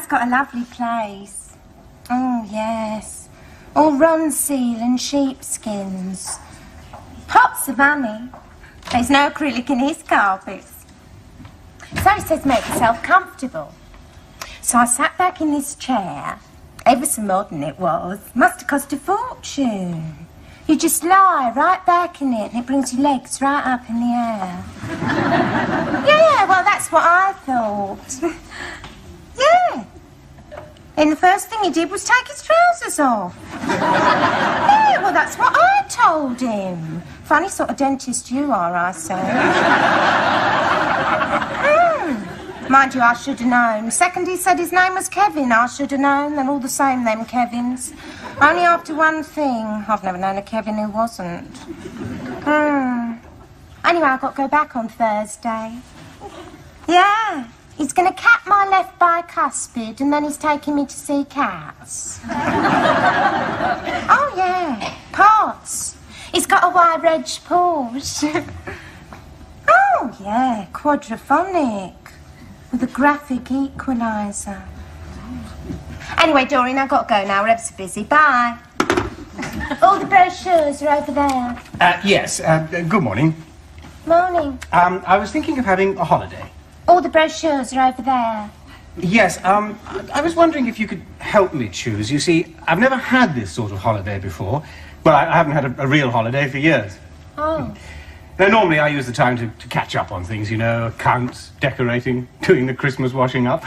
has got a lovely place. Oh, yes. All ronseal and sheepskins. Pots of honey. There's no acrylic in his carpets. So he says make yourself comfortable. So I sat back in this chair. Ever so modern it was. Must have cost a fortune. You just lie right back in it and it brings your legs right up in the air. Yeah, well, that's what I thought. Yeah. And the first thing he did was take his trousers off. Yeah, well, that's what I told him. Funny sort of dentist you are, I said. Mind you, I should have known. Second he said his name was Kevin, I should have known. They're all the same, them Kevins. Only after one thing. I've never known a Kevin who wasn't. Anyway, I've got to go back on Thursday. Yeah. He's going to cap my left bicuspid and then he's taking me to see cats. Oh, yeah. Pots. He's got a wide reg Porsche. Oh, yeah. Quadraphonic. With a graphic equaliser. Anyway, Doreen, I've got to go now. We're ever so busy. Bye. All the brochures are over there. Yes. Good morning. Morning. I was thinking of having a holiday. All the brochures are over there. Yes, I was wondering if you could help me choose. You see, I've never had this sort of holiday before. Well, I haven't had a real holiday for years. Oh. Now, normally I use the time to catch up on things, you know, accounts, decorating, doing the Christmas washing up.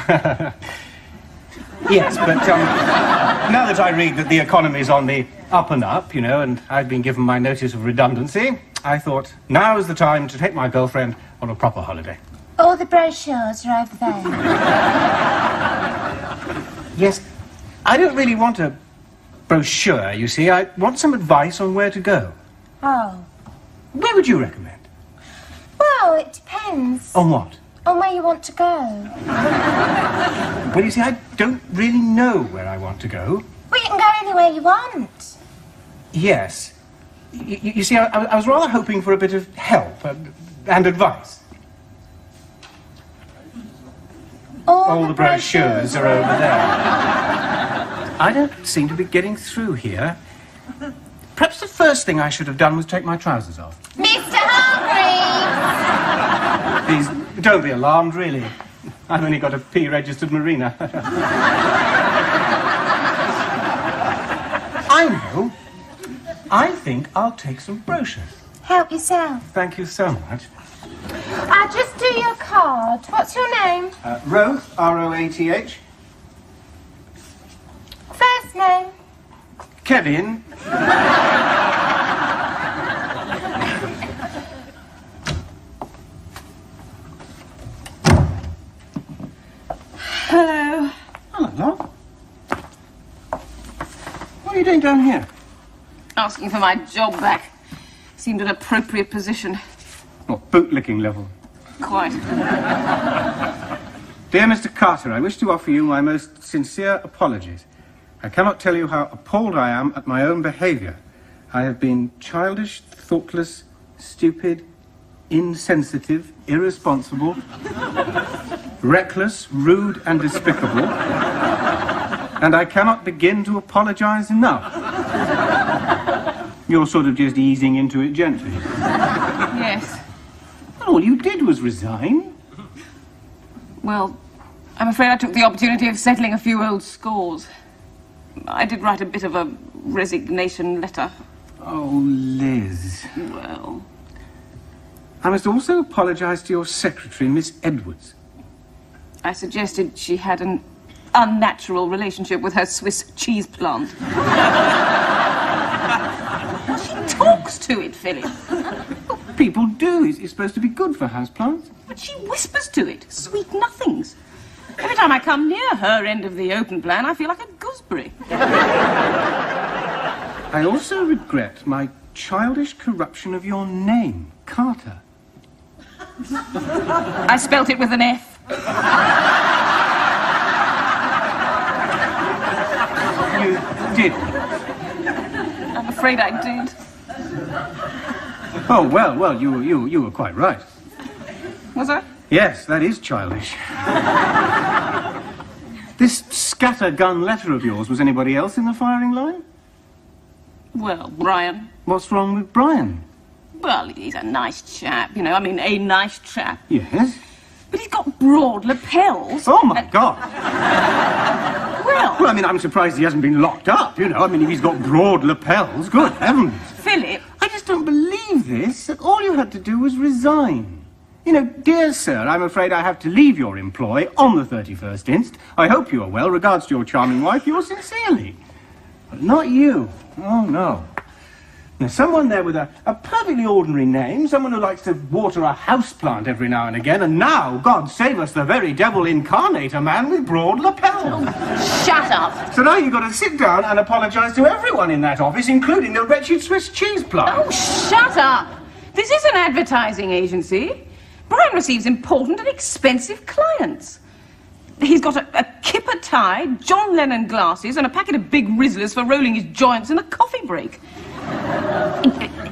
Yes, but now that I read that the economy's on the up and up, you know, and I've been given my notice of redundancy, I thought now is the time to take my girlfriend on a proper holiday. All the brochures are over there. Yes, I don't really want a brochure, you see. I want some advice on where to go. Oh. Where would you recommend? Well, it depends. On what? On where you want to go. Well, you see, I don't really know where I want to go. Well, you can go anywhere you want. Yes. You see, I was rather hoping for a bit of help and advice. All the brochures are over there. I don't seem to be getting through here. Perhaps the first thing I should have done was take my trousers off. Mr. Hargreaves! Please, don't be alarmed, really. I've only got a P-registered marina. I know. I think I'll take some brochures. Help yourself. Thank you so much. I'll just do your card. What's your name? Roath, R-O-A-T-H. First name? Kevin. Hello. Hello, love. What are you doing down here? Asking for my job back. Seemed an appropriate position. What, bootlicking level? Quite. Dear Mr. Carter, I wish to offer you my most sincere apologies. I cannot tell you how appalled I am at my own behaviour. I have been childish, thoughtless, stupid, insensitive, irresponsible, reckless, rude and despicable, and I cannot begin to apologise enough. You're sort of just easing into it gently. Yes. All you did was resign. Well, I'm afraid I took the opportunity of settling a few old scores. I did write a bit of a resignation letter. Oh, Liz. Well... I must also apologise to your secretary, Miss Edwards. I suggested she had an unnatural relationship with her Swiss cheese plant. She talks to it, Philip. People do. It's supposed to be good for houseplants. But she whispers to it, sweet nothings. Every time I come near her end of the open plan, I feel like a gooseberry. I also regret my childish corruption of your name, Carter. I spelt it with an F. You did? I'm afraid I did. Oh, well, you were quite right. Was I? Yes, that is childish. This scattergun letter of yours, was anybody else in the firing line? Well, Brian. What's wrong with Brian? Well, he's a nice chap, you know, I mean, a nice chap. Yes? But he's got broad lapels. Oh, my God. Well, I mean, I'm surprised he hasn't been locked up, you know. I mean, if he's got broad lapels, good heavens. Philip. I just don't believe this. That all you had to do was resign. You know, dear sir, I'm afraid I have to leave your employ on the 31st inst. I hope you are well. Regards to your charming wife, yours sincerely. But not you. Oh, no. There's someone there with a perfectly ordinary name, someone who likes to water a houseplant every now and again, and now, God save us, the very devil incarnate, a man with broad lapels. Shut up. So now you've got to sit down and apologise to everyone in that office, including the wretched Swiss cheese plant. Oh, shut up. This is an advertising agency. Brian receives important and expensive clients. He's got a kipper tie, John Lennon glasses, and a packet of big Rizzlers for rolling his joints in a coffee break.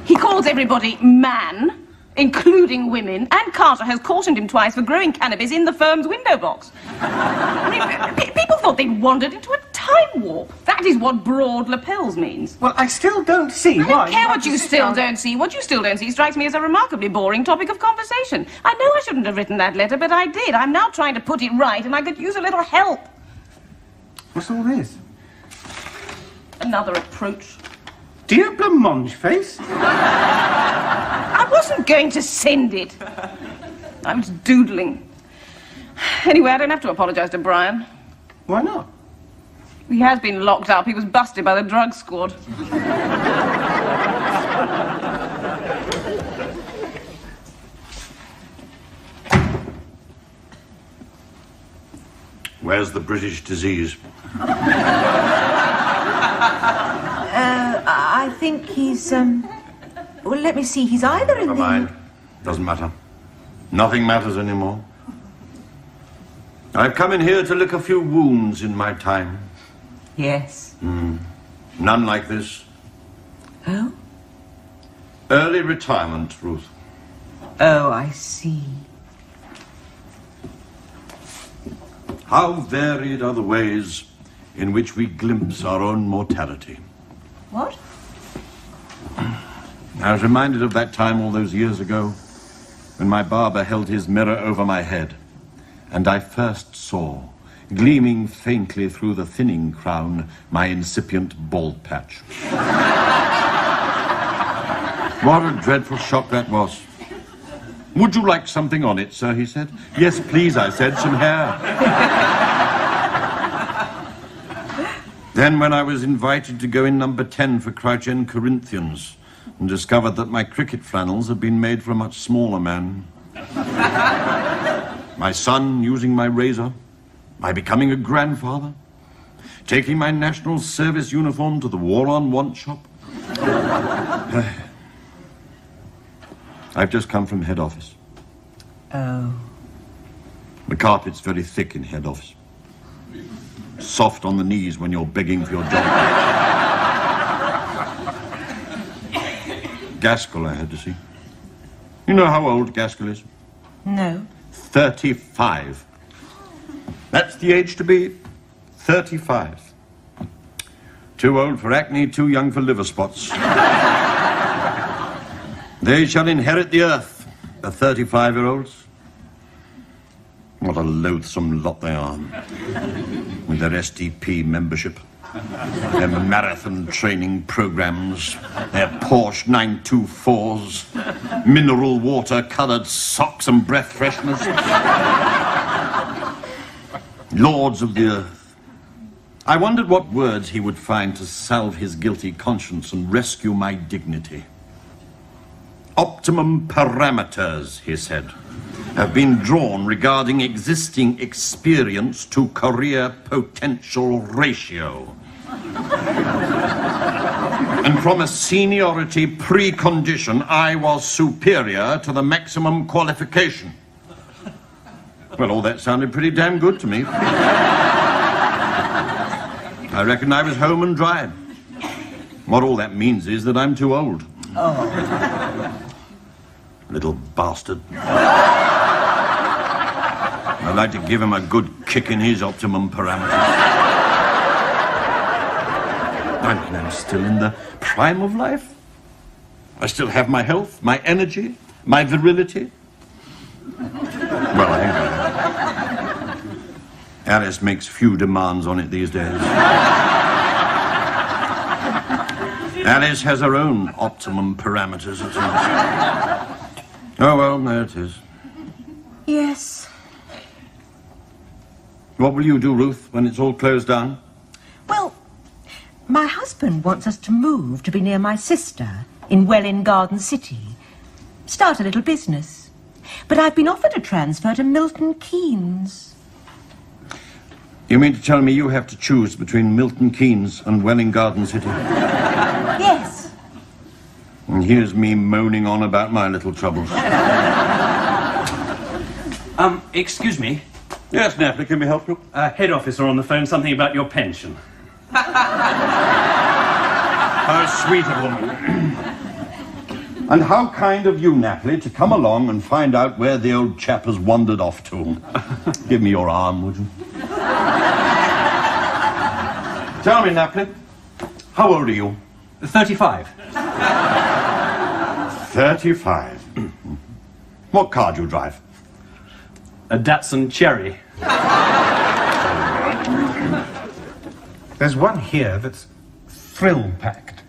He calls everybody man, including women, and Carter has cautioned him twice for growing cannabis in the firm's window box. I mean, people thought they'd wandered into a time warp. That is what broad lapels means. Well, I still don't see why... I don't care what you still don't see. What you still don't see strikes me as a remarkably boring topic of conversation. I know I shouldn't have written that letter, but I did. I'm now trying to put it right, and I could use a little help. What's all this? Another approach. Dear blancmange face? I wasn't going to send it. I was doodling. Anyway, I don't have to apologise to Brian. Why not? He has been locked up. He was busted by the drug squad. Where's the British disease? I think he's, well, let me see, he's either in Never mind. Doesn't matter. Nothing matters anymore. I've come in here to lick a few wounds in my time. Yes. None like this. Oh? Early retirement, Ruth. Oh, I see. How varied are the ways in which we glimpse our own mortality. What? I was reminded of that time all those years ago when my barber held his mirror over my head and I first saw, gleaming faintly through the thinning crown, my incipient bald patch. What a dreadful shock that was. Would you like something on it, sir, he said. Yes, please, I said, some hair. Then when I was invited to go in number 10 for Crouch End Corinthians and discovered that my cricket flannels had been made for a much smaller man. My son using my razor, my becoming a grandfather, taking my national service uniform to the War on Want shop. I've just come from head office. Oh. The carpet's very thick in head office. Soft on the knees when you're begging for your job. Gaskell I had to see. You know how old Gaskell is? No. 35. That's the age to be. 35. Too old for acne, too young for liver spots. They shall inherit the earth, the 35-year-olds. What a loathsome lot they are. With their SDP membership, their marathon training programs, their Porsche 924s, mineral water, coloured socks and breath fresheners. Lords of the earth. I wondered what words he would find to salve his guilty conscience and rescue my dignity. Optimum parameters, he said, have been drawn regarding existing experience to career potential ratio. And from a seniority precondition, I was superior to the maximum qualification. Well, all that sounded pretty damn good to me. I reckon I was home and dry. What all that means is that I'm too old. Oh. Little bastard. I'd like to give him a good kick in his optimum parameters. I mean, I'm still in the prime of life. I still have my health, my energy, my virility. Well, I think I have. Alice makes few demands on it these days. Alice has her own optimum parameters, it seems. Oh, well, there it is. Yes. What will you do, Ruth, when it's all closed down? Well, my husband wants us to move to be near my sister in Welwyn Garden City. Start a little business. But I've been offered a transfer to Milton Keynes. You mean to tell me you have to choose between Milton Keynes and Welwyn Garden City? Yes. And here's me moaning on about my little troubles. Excuse me. Yes, Napoli, can we help you? Head office are on the phone, something about your pension. How sweet a woman. And how kind of you, Napoli, to come along and find out where the old chap has wandered off to. Give me your arm, would you? Tell me, Napoli, how old are you? 35. 35. What car do you drive? A Datsun Cherry. There's one here that's thrill-packed.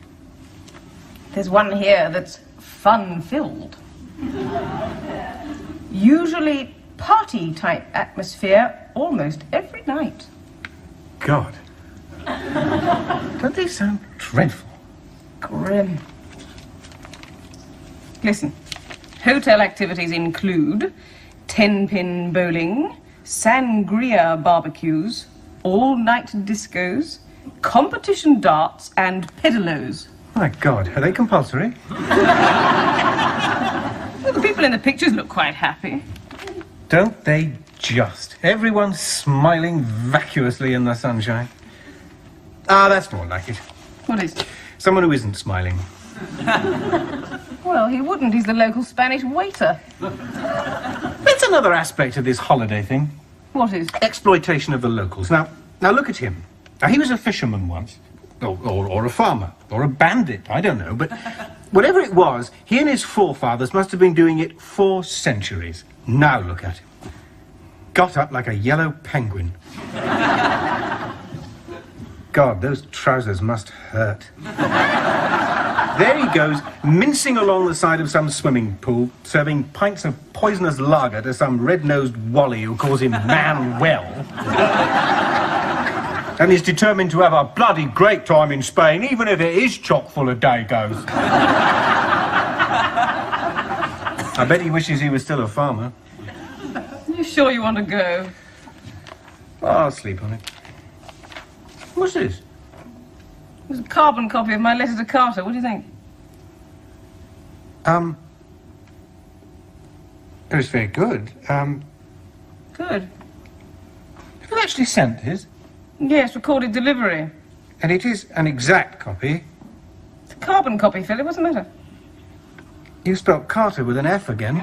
There's one here that's fun-filled. Usually party-type atmosphere almost every night. God. Don't they sound dreadful? Grim. Listen, hotel activities include 10-pin bowling, sangria barbecues, all-night discos, competition darts, and pedalos. My God, are they compulsory? Well, the people in the pictures look quite happy. Don't they just? Everyone's smiling vacuously in the sunshine. Ah, that's more like it. What is? Someone who isn't smiling. Well, he wouldn't. He's the local Spanish waiter. That's another aspect of this holiday thing. What is? Exploitation of the locals. Now look at him. Now, he was a fisherman once. Or a farmer. Or a bandit. I don't know. But whatever it was, he and his forefathers must have been doing it for centuries. Now look at him. Got up like a yellow penguin. God, those trousers must hurt. There he goes, mincing along the side of some swimming pool, serving pints of poisonous lager to some red-nosed wally who calls him Manuel. And he's determined to have a bloody great time in Spain, even if it is chock full of dagos. I bet he wishes he was still a farmer. You sure you want to go? Well, I'll sleep on it. What's this? It was a carbon copy of my letter to Carter. What do you think? It was very good. Good. Have you actually sent this? Yes, recorded delivery. And it is an exact copy. It's a carbon copy, Philip. What's the matter? You spelt Carter with an F again.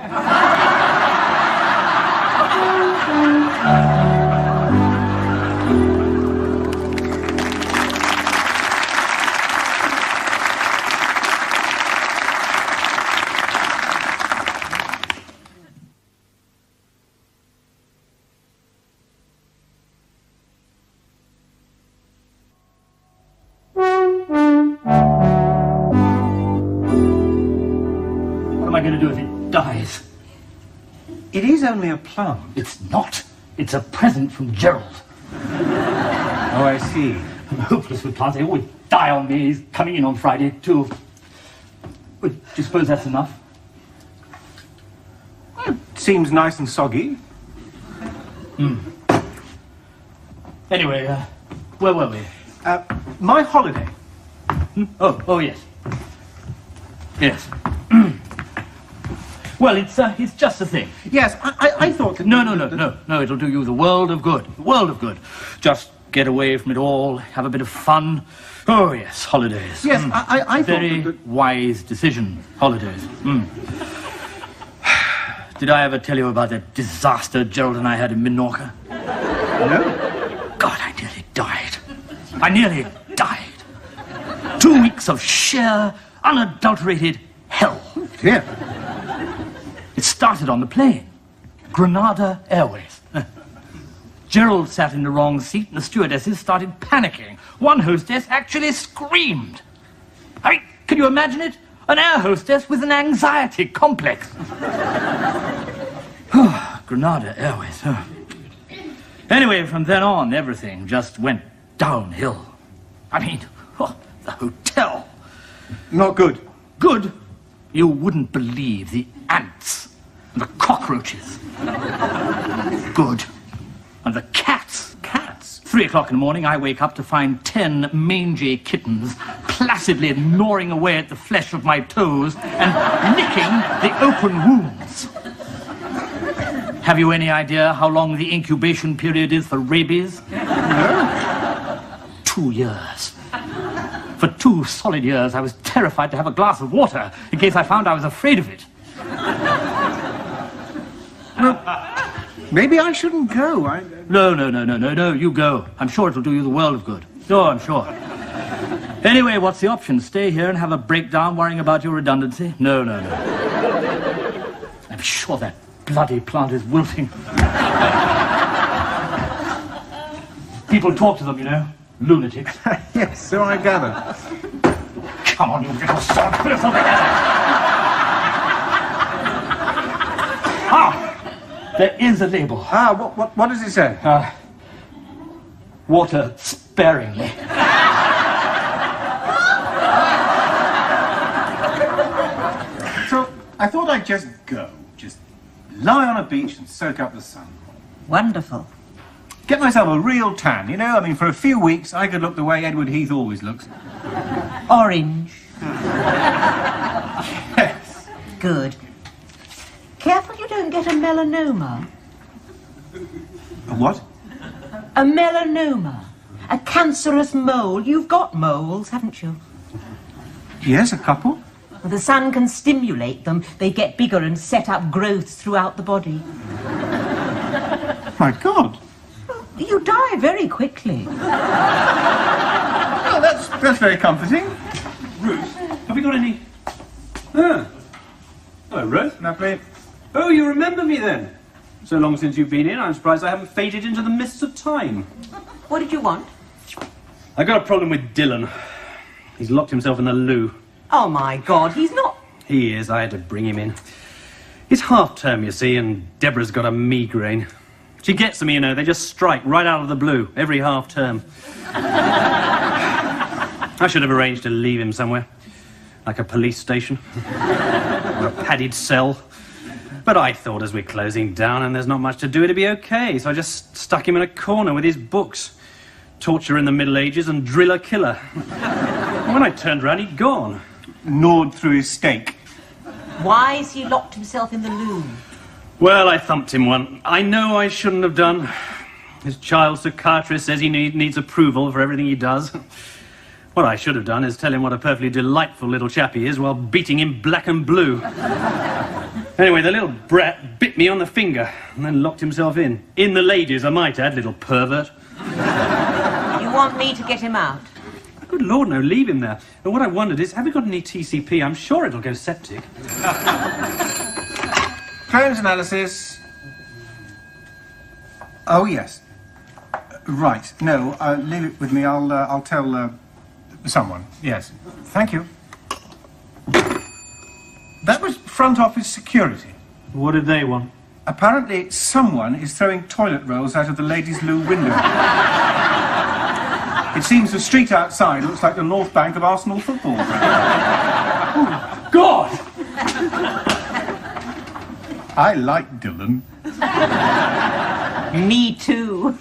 Dies. It is only a plant. It's not. It's a present from Gerald. Oh, I see. I'm hopeless with plants. They always die on me. He's coming in on Friday, too. Well, do you suppose that's enough? Well, it seems nice and soggy. Anyway, where were we? My holiday. Oh, yes. Yes. Well, it's just a thing. Yes, I thought that... No, it'll do you the world of good. The world of good. Just get away from it all, have a bit of fun. Oh, yes, holidays. Yes, I thought Very that... wise decision, holidays. did I ever tell you about the disaster Gerald and I had in Minorca? No? God, I nearly died. I nearly died. 2 weeks of sheer, unadulterated hell. Dear. It started on the plane. Granada Airways. Gerald sat in the wrong seat and the stewardesses started panicking. One hostess actually screamed. I mean, can you imagine it? An air hostess with an anxiety complex. Granada Airways. Anyway, from then on, everything just went downhill. I mean, the hotel. Not good. Good? You wouldn't believe the ants and the cockroaches. Good. And the cats. Cats? 3 o'clock in the morning, I wake up to find 10 mangy kittens placidly gnawing away at the flesh of my toes and licking the open wounds. Have you any idea how long the incubation period is for rabies? No. 2 years. For 2 solid years, I was terrified to have a glass of water in case I found I was afraid of it. Maybe I shouldn't go. No, you go. I'm sure it'll do you the world of good. Oh, I'm sure. Anyway, what's the option? Stay here and have a breakdown worrying about your redundancy? No. I'm sure that bloody plant is wilting. People talk to them, you know. Lunatics. Yes, so I gather. Come on, you little sod. Put yourself together. There is a label. What does it say? Water sparingly. So, I thought I'd just go. Just lie on a beach and soak up the sun. Wonderful. Get myself a real tan, you know? I mean, for a few weeks, I could look the way Edward Heath always looks. Orange. Yes. Good. Careful you don't get a melanoma. A what? A melanoma. A cancerous mole. You've got moles, haven't you? Yes, a couple. Well, the sun can stimulate them. They get bigger and set up growths throughout the body. My God. You die very quickly. Oh, that's very comforting. Ruth, have we got any... Hello, Ruth. Lovely. Oh, you remember me then? So long since you've been in, I'm surprised I haven't faded into the mists of time. What did you want? I got a problem with Dylan. He's locked himself in the loo. Oh, my God, he's not... He is. I had to bring him in. It's half-term, you see, and Deborah's got a migraine. She gets them, you know. They just strike right out of the blue every half-term. I should have arranged to leave him somewhere. Like a police station. Or a padded cell. But I thought as we're closing down and there's not much to do, it'd be okay. So I just stuck him in a corner with his books. Torture in the Middle Ages and Driller Killer. And when I turned around, he'd gone. Gnawed through his steak. Why has he locked himself in the loo? Well, I thumped him one. I know I shouldn't have done. His child psychiatrist says he needs approval for everything he does. What I should have done is tell him what a perfectly delightful little chap he is while beating him black and blue. Anyway, the little brat bit me on the finger and then locked himself in. In the ladies, I might add, little pervert. You want me to get him out? Good Lord, no, leave him there. But what I wondered is, have you got any TCP? I'm sure it'll go septic. Claims analysis. Oh, yes. Right. No, leave it with me. I'll tell someone. Yes. Thank you. That was front office security. What did they want? Apparently, someone is throwing toilet rolls out of the ladies' loo window. It seems the street outside looks like the north bank of Arsenal football ground. God! I like Dylan. Me too.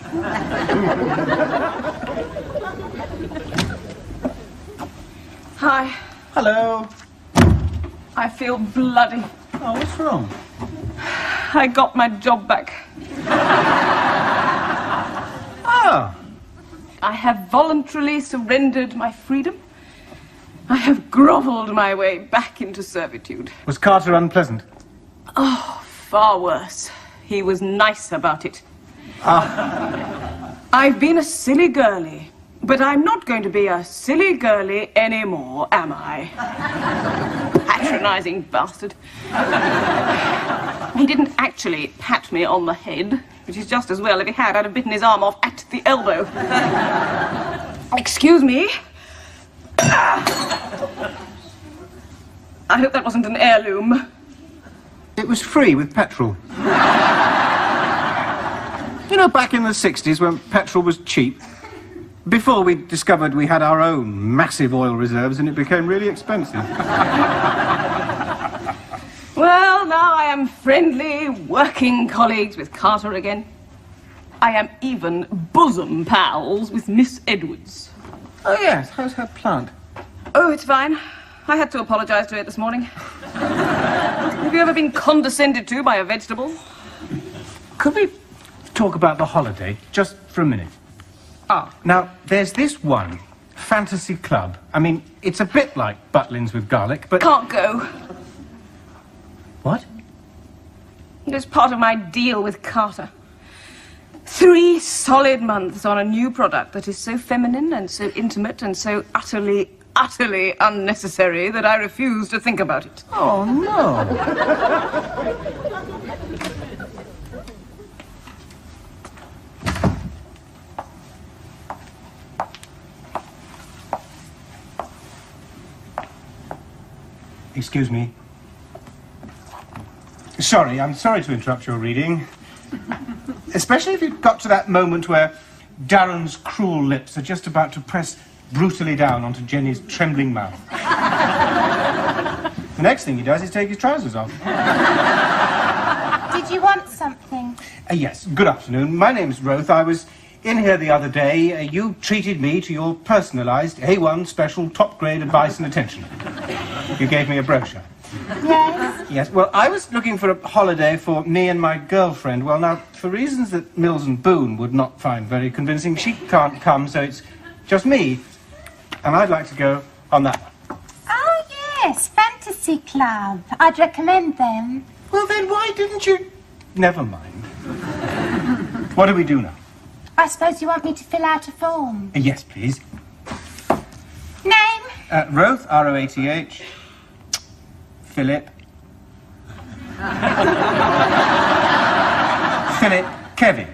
Hi. Hello. I feel bloody. Oh, what's wrong? I got my job back. Ah. I have voluntarily surrendered my freedom. I have grovelled my way back into servitude. Was Carter unpleasant? Oh, far worse. He was nice about it. I've been a silly girlie, but I'm not going to be a silly girlie anymore, am I? Patronising bastard. He didn't actually pat me on the head, which is just as well. If he had, I'd have bitten his arm off at the elbow. Excuse me. I hope that wasn't an heirloom. It was free with petrol. You know, back in the 60s when petrol was cheap, before we discovered we had our own massive oil reserves and it became really expensive. Well, now I am friendly, working colleagues with Carter again. I am even bosom pals with Miss Edwards. Oh, yes. How's her plant? Oh, it's fine. I had to apologise to it this morning. Have you ever been condescended to by a vegetable? Could we talk about the holiday just for a minute? Now, there's this one, Fantasy Club. I mean, it's a bit like Butlins with garlic, but... Can't go. What? It was part of my deal with Carter. 3 solid months on a new product that is so feminine and so intimate and so utterly unnecessary that I refuse to think about it. Oh, no. Excuse me. I'm sorry to interrupt your reading. Especially if you've got to that moment where Darren's cruel lips are just about to press brutally down onto Jenny's trembling mouth. The next thing he does is take his trousers off. Did you want something? Yes, good afternoon. My name's Roath. I was in here the other day. You treated me to your personalised A1 special top-grade advice and attention. You gave me a brochure. Yes? Yes, well, I was looking for a holiday for me and my girlfriend. Well, now, for reasons that Mills and Boone would not find very convincing, she can't come, so it's just me. And I'd like to go on that one. Oh, yes, Fantasy Club. I'd recommend them. Well, then why didn't you... Never mind. What do we do now? I suppose you want me to fill out a form. Yes, please. Name? Roath, R-O-A-T-H. Philip. Philip Kevin.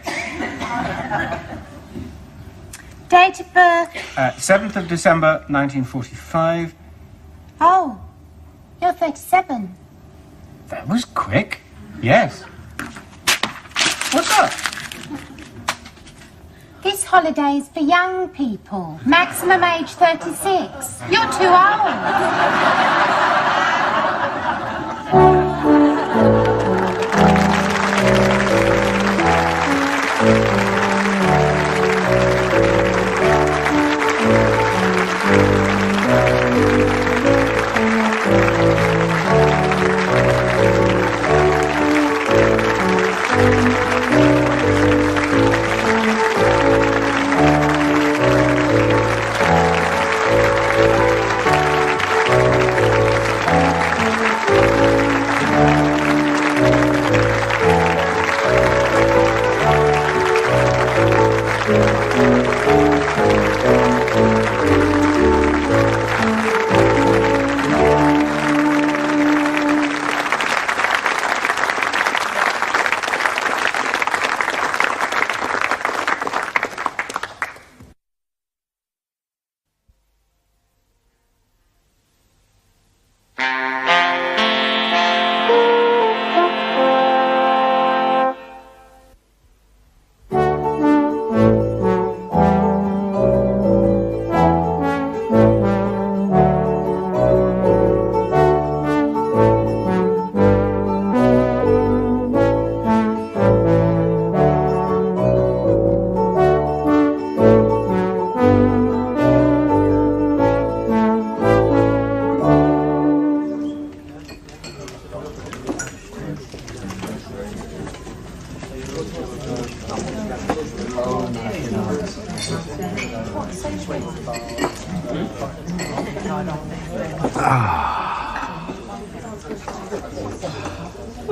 Date of birth? 7th of December, 1945. Oh, you're 37. That was quick. Yes. What's up? This holiday is for young people. Maximum age 36. You're too old.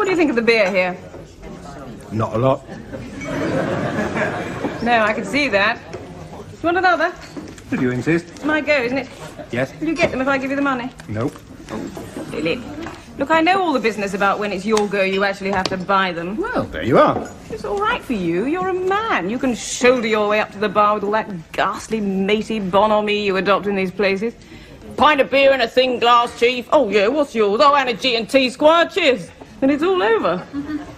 What do you think of the beer here? Not a lot. No, I can see that. You want another? Did you insist? It's my go, isn't it? Yes. Will you get them if I give you the money? Nope. Philip. Look, I know all the business about when it's your go, you actually have to buy them. Well, there you are. It's all right for you. You're a man. You can shoulder your way up to the bar with all that ghastly, matey bonhomie you adopt in these places. Pint of beer and a thin glass, Chief. Oh, yeah, what's yours? Oh, and a G&T, Squire. Cheers. And it's all over.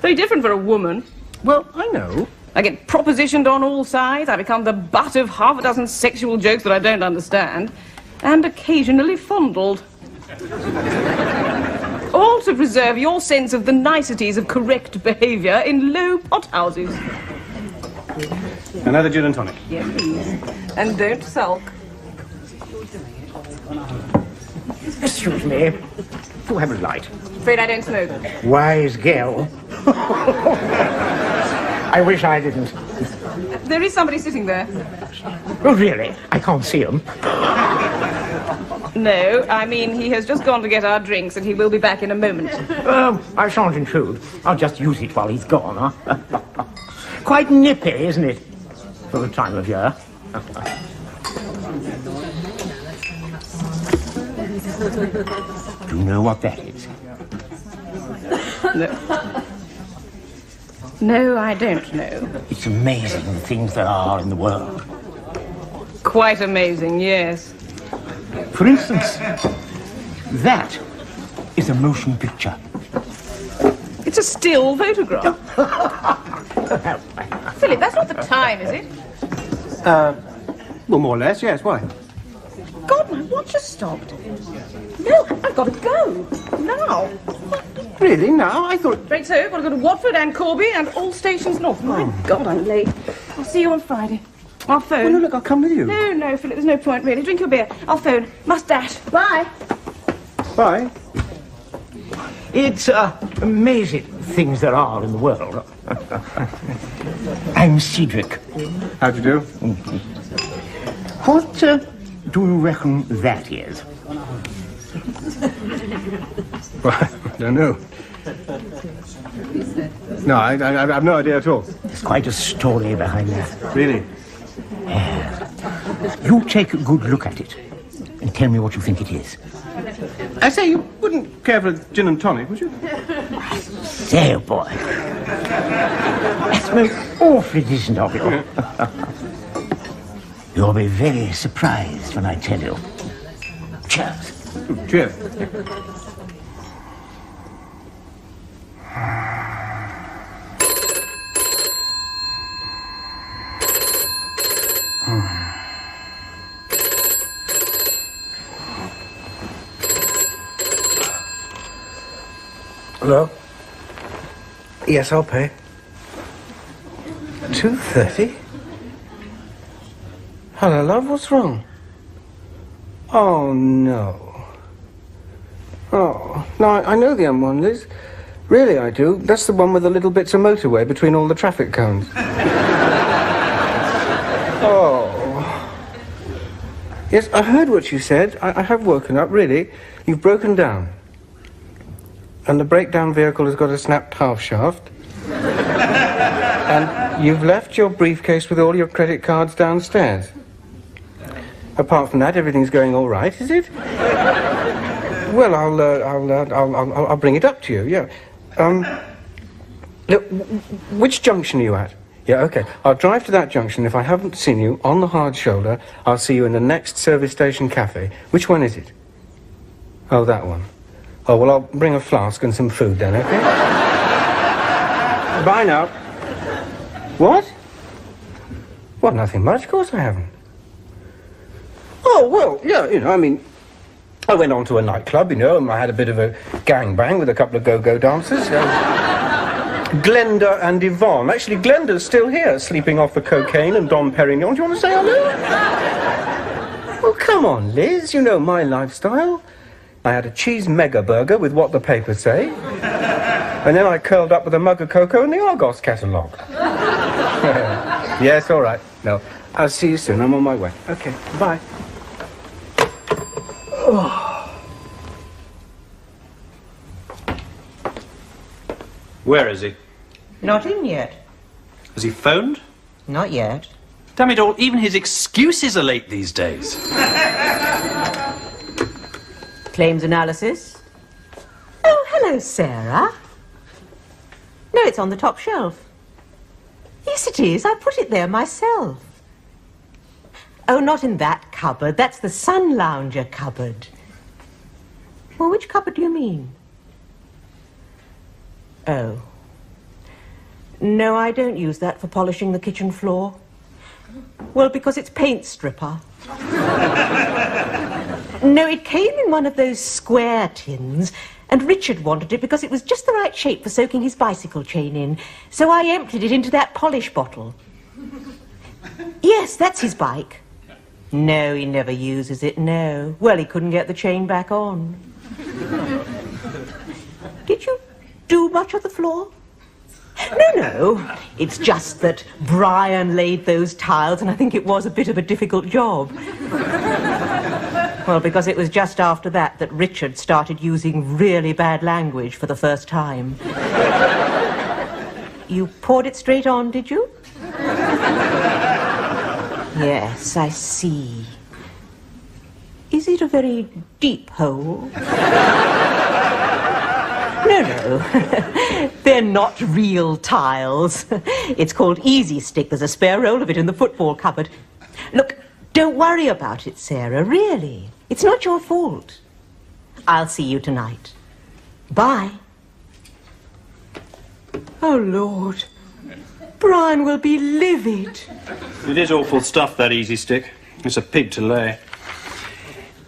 Very different for a woman. Well, I know. I get propositioned on all sides. I become the butt of half a dozen sexual jokes that I don't understand. And occasionally fondled. All to preserve your sense of the niceties of correct behaviour in low pothouses. Another gin and tonic. Yes, please. And don't sulk. Excuse me. Do have a light. Afraid I don't smoke. Wise girl. I wish I didn't. There is somebody sitting there. Oh, really? I can't see him. No, I mean, he has just gone to get our drinks and he will be back in a moment. I shan't intrude. I'll just use it while he's gone, huh? Quite nippy, isn't it? For the time of year. Do you know what that is? No. No, I don't know. It's amazing the things there are in the world. Quite amazing, yes. For instance, that is a motion picture. It's a still photograph. Philip, that's not the time, is it? Well, more or less, yes. Why? God, my watch has stopped. No, I've got to go. Now. Really? Now? I thought... Right, so I've got to go to Watford and Corby and all stations north. My God, I'm late. I'll see you on Friday. I'll phone. Oh, no, look, I'll come with you. No, Philip, there's no point, really. Drink your beer. I'll phone. Must dash. Bye. Bye. It's amazing things there are in the world. I'm Cedric. How do you do? What do you reckon that is? Well, I don't know. No, I have no idea at all. There's quite a story behind that. Really? You take a good look at it and tell me what you think it is. I say, you wouldn't care for a gin and tonic, would you? There, boy. That's most awfully decent of you. You'll be very surprised when I tell you. Cheers. Cheers. Hello? Yes, I'll pay. 2:30? Hello, love, what's wrong? Oh, no. Oh, no, I know the M1, Liz. Really, I do. That's the one with the little bits of motorway between all the traffic cones. Oh. Yes, I heard what you said. I have woken up, really. You've broken down. And the breakdown vehicle has got a snapped half shaft. And you've left your briefcase with all your credit cards downstairs. Apart from that, everything's going all right, is it? Well, I'll bring it up to you. Yeah. Look, which junction are you at? Yeah, okay. I'll drive to that junction. If I haven't seen you on the hard shoulder, I'll see you in the next service station cafe. Which one is it? Oh, that one. Oh, well, I'll bring a flask and some food then, okay? Bye now. What? Well, nothing much. Of course I haven't. Oh, well, yeah, you know, I mean, I went on to a nightclub, you know, and I had a bit of a gangbang with a couple of go-go dancers. Glenda and Yvonne. Actually, Glenda's still here, sleeping off the cocaine and Dom Perignon. Do you want to say hello? Well, come on, Liz. You know my lifestyle. I had a cheese mega burger with What the Papers Say. And then I curled up with a mug of cocoa in the Argos catalogue. Yes, all right. No, I'll see you soon. I'm on my way. Okay, bye. Oh. Where is he? Not in yet. Has he phoned? Not yet. Damn it all, even his excuses are late these days. Claims analysis. Oh, hello, Sarah. No, it's on the top shelf. Yes, it is. I put it there myself. Oh, not in that cupboard. That's the sun lounger cupboard. Well, which cupboard do you mean? Oh. No, I don't use that for polishing the kitchen floor. Well, because it's paint stripper. No, it came in one of those square tins, and Richard wanted it because it was just the right shape for soaking his bicycle chain in. So I emptied it into that polish bottle. Yes, that's his bike. No, he never uses it, no. Well, he couldn't get the chain back on. Did you do much of the floor? No. It's just that Brian laid those tiles, and I think it was a bit of a difficult job. Well, because it was just after that that Richard started using really bad language for the first time. You poured it straight on, did you? Yes, I see. Is it a very deep hole? No. They're not real tiles. It's called Easy Stick. There's a spare roll of it in the football cupboard. Look, don't worry about it, Sarah, really. It's not your fault. I'll see you tonight. Bye. Oh, Lord. Brian will be livid. It is awful stuff, that Easy Stick. It's a pig to lay.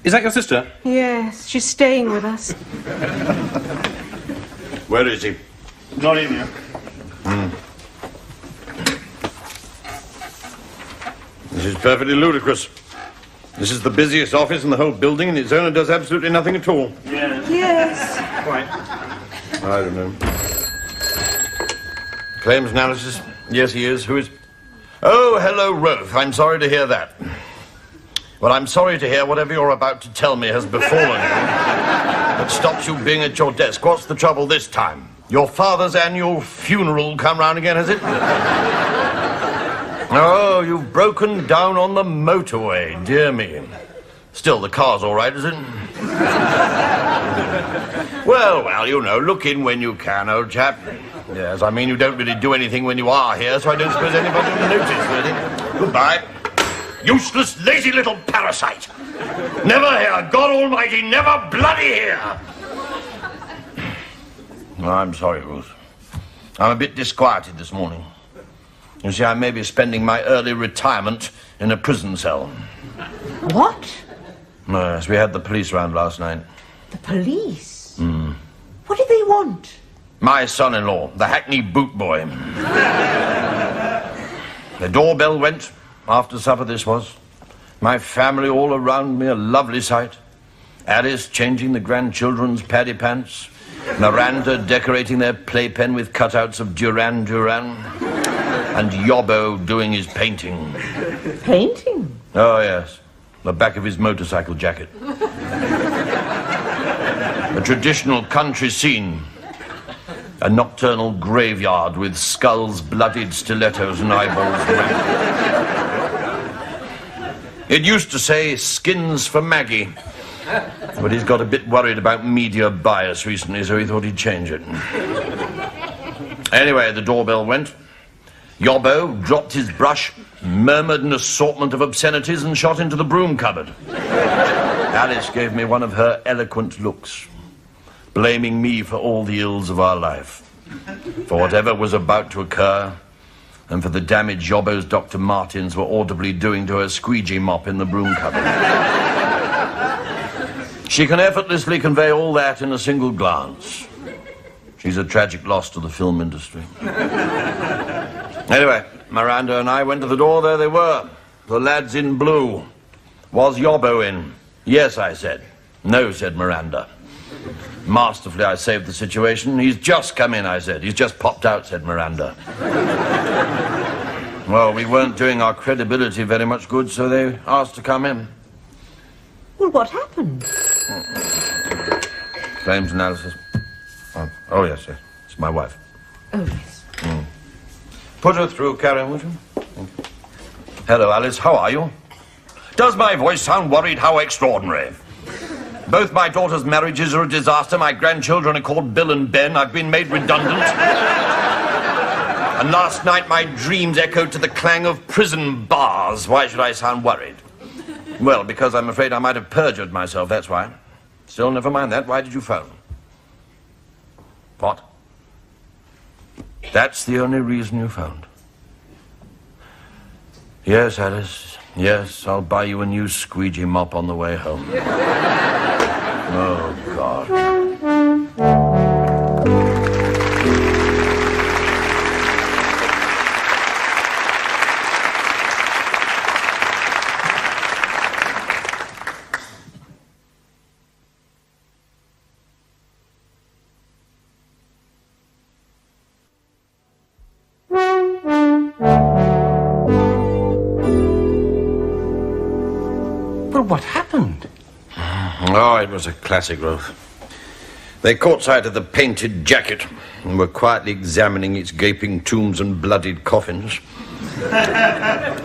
Is that your sister? Yes, she's staying with us. Where is he? Not in here. This is perfectly ludicrous. This is the busiest office in the whole building, and its owner does absolutely nothing at all. Yes. Quite. I don't know. Claims analysis? Yes, he is. Who is... Oh, hello, Roath. I'm sorry to hear that. Well, I'm sorry to hear whatever you're about to tell me has befallen you that stops you being at your desk. What's the trouble this time? Your father's annual funeral come round again, has it? Oh, you've broken down on the motorway. Dear me. Still, the car's all right, is it? Well, you know, look in when you can, old chap. Yes, I mean, you don't really do anything when you are here, so I don't suppose anybody will notice, really. Goodbye. Useless, lazy little parasite. Never here, God Almighty, never bloody here. Oh, I'm sorry, Ruth. I'm a bit disquieted this morning. You see, I may be spending my early retirement in a prison cell. What? Yes, we had the police round last night. The police? What did they want? My son-in-law, the Hackney boot boy. The doorbell went. After supper this was. My family all around me, a lovely sight. Alice changing the grandchildren's paddy pants. Miranda decorating their playpen with cutouts of Duran Duran. And Yobbo doing his painting. Painting? Oh, yes. The back of his motorcycle jacket. A traditional country scene. A nocturnal graveyard with skulls, bloodied stilettos and eyeballs. It used to say, skins for Maggie. But he's got a bit worried about media bias recently, so he thought he'd change it. Anyway, the doorbell went. Yobbo dropped his brush, murmured an assortment of obscenities, and shot into the broom cupboard. Alice gave me one of her eloquent looks, blaming me for all the ills of our life, for whatever was about to occur, and for the damage Yobbo's Dr. Martins were audibly doing to her squeegee mop in the broom cupboard. She can effortlessly convey all that in a single glance. She's a tragic loss to the film industry. Anyway, Miranda and I went to the door. There they were. The lads in blue. Was Yobbo in? Yes, I said. No, said Miranda. Masterfully, I saved the situation. He's just come in, I said. He's just popped out, said Miranda. Well, we weren't doing our credibility very much good, so they asked to come in. Well, what happened? Claims analysis. Oh, yes. It's my wife. Oh, yes. Put her through, Karen, would you? Thank you. Hello, Alice. How are you? Does my voice sound worried? How extraordinary. Both my daughter's marriages are a disaster. My grandchildren are called Bill and Ben. I've been made redundant. And last night my dreams echoed to the clang of prison bars. Why should I sound worried? Well, because I'm afraid I might have perjured myself, that's why. Still, never mind that. Why did you phone? What? That's the only reason you phoned? Yes, Alice. Yes, I'll buy you a new squeegee mop on the way home. Oh, God. What happened? Oh, it was a classic, Roath. They caught sight of the painted jacket and were quietly examining its gaping tombs and bloodied coffins.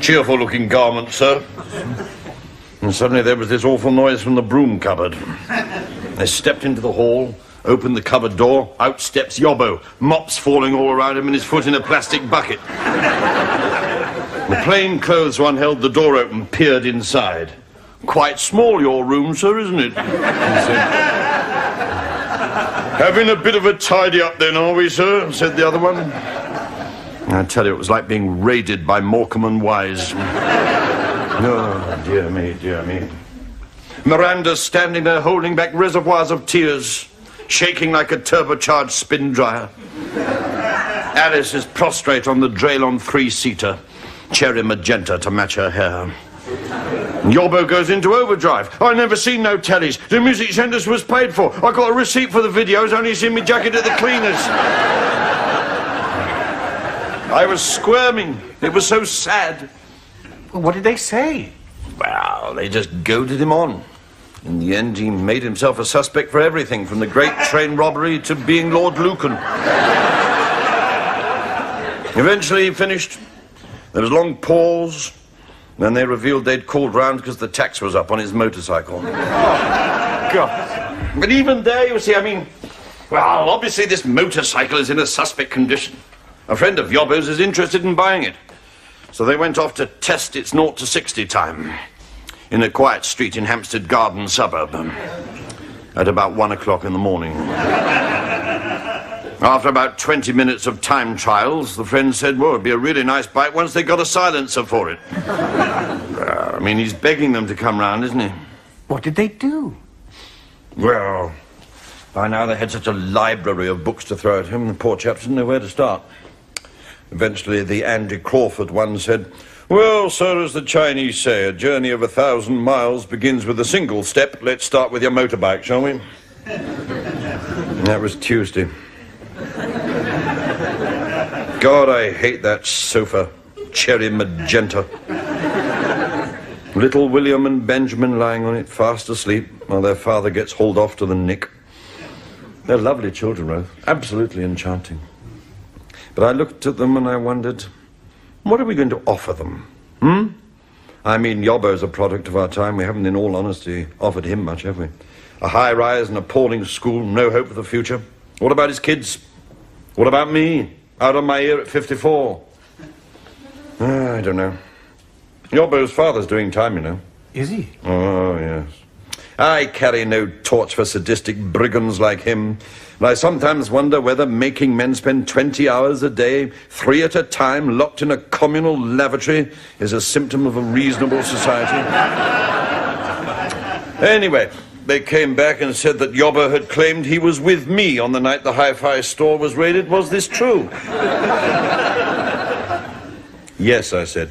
Cheerful-looking garment, sir. And suddenly there was this awful noise from the broom cupboard. They stepped into the hall, opened the cupboard door, out steps Yobbo, mops falling all around him and his foot in a plastic bucket. The plain clothes one held the door open, peered inside. Quite small, your room, sir, isn't it? He said. Having a bit of a tidy up then, are we, sir? Said the other one. I tell you, it was like being raided by Morecambe and Wise. Oh, dear me, dear me. Miranda's standing there holding back reservoirs of tears, shaking like a turbocharged spin dryer. Alice is prostrate on the Draylon three-seater, cherry magenta to match her hair. Yobbo goes into overdrive. I never seen no tellies. The music centre was paid for. I got a receipt for the videos, only seen me jacket at the cleaners. I was squirming. It was so sad. Well, what did they say? Well, they just goaded him on. In the end, he made himself a suspect for everything, from the great train robbery to being Lord Lucan. Eventually, he finished. There was a long pause. Then they revealed they'd called round because the tax was up on his motorcycle. Oh, God. But even there, you see, I mean, well, obviously this motorcycle is in a suspect condition. A friend of Yobbo's is interested in buying it. So they went off to test its 0 to 60 time in a quiet street in Hampstead Garden suburb at about 1 o'clock in the morning. After about 20 minutes of time trials, the friend said, well, it'd be a really nice bike once they got a silencer for it. I mean, he's begging them to come round, isn't he? What did they do? Well, by now they had such a library of books to throw at him, the poor chaps didn't know where to start. Eventually, the Andy Crawford one said, well, sir, as the Chinese say, a journey of 1,000 miles begins with a single step. Let's start with your motorbike, shall we? And that was Tuesday. God, I hate that sofa. Cherry magenta. Little William and Benjamin lying on it, fast asleep, while their father gets hauled off to the Nick. They're lovely children, Roath. Absolutely enchanting. But I looked at them and I wondered, what are we going to offer them? I mean, Yobbo's a product of our time. We haven't, in all honesty, offered him much, have we? A high-rise, an appalling school, no hope for the future. What about his kids? What about me? Out on my ear at 54? I don't know. Yobbo's father's doing time, you know. Is he? Oh, yes. I carry no torch for sadistic brigands like him. And I sometimes wonder whether making men spend 20 hours a day, 3 at a time, locked in a communal lavatory, is a symptom of a reasonable society. Anyway, they came back and said that Yobbo had claimed he was with me on the night the hi-fi store was raided. Was this true? Yes, I said.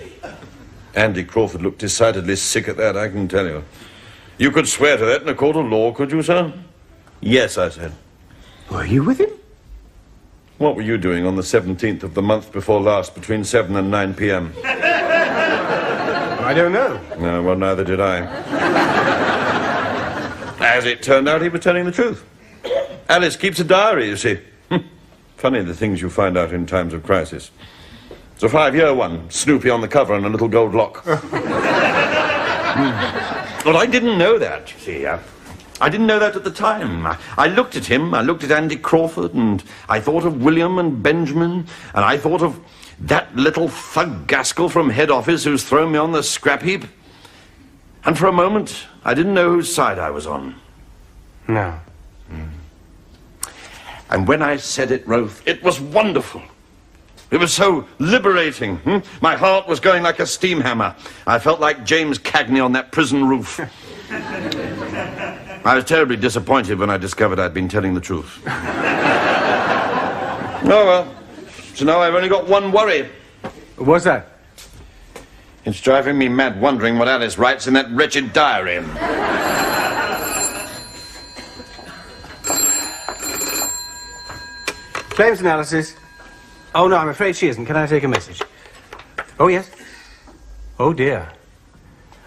Andy Crawford looked decidedly sick at that, I can tell you. You could swear to that in a court of law, could you, sir? Yes, I said. Were you with him? What were you doing on the 17th of the month before last between 7 and 9 p.m.? I don't know. No, well, neither did I. As it turned out, he was telling the truth. Alice keeps a diary, you see. Funny the things you find out in times of crisis. It's a 5-year one, Snoopy on the cover and a little gold lock. Well, I didn't know that, you see. I didn't know that at the time. I looked at him, I looked at Andy Crawford, and I thought of William and Benjamin, and I thought of that little thug Gaskell from head office who's thrown me on the scrap heap. And for a moment, I didn't know whose side I was on. No. And when I said it, Roath, it was wonderful. It was so liberating. My heart was going like a steam hammer. I felt like James Cagney on that prison roof. I was terribly disappointed when I discovered I'd been telling the truth. Oh, well. So now I've only got one worry. What's that? It's driving me mad wondering what Alice writes in that wretched diary. Claims analysis. Oh, no, I'm afraid she isn't. Can I take a message? Oh, yes. Oh, dear.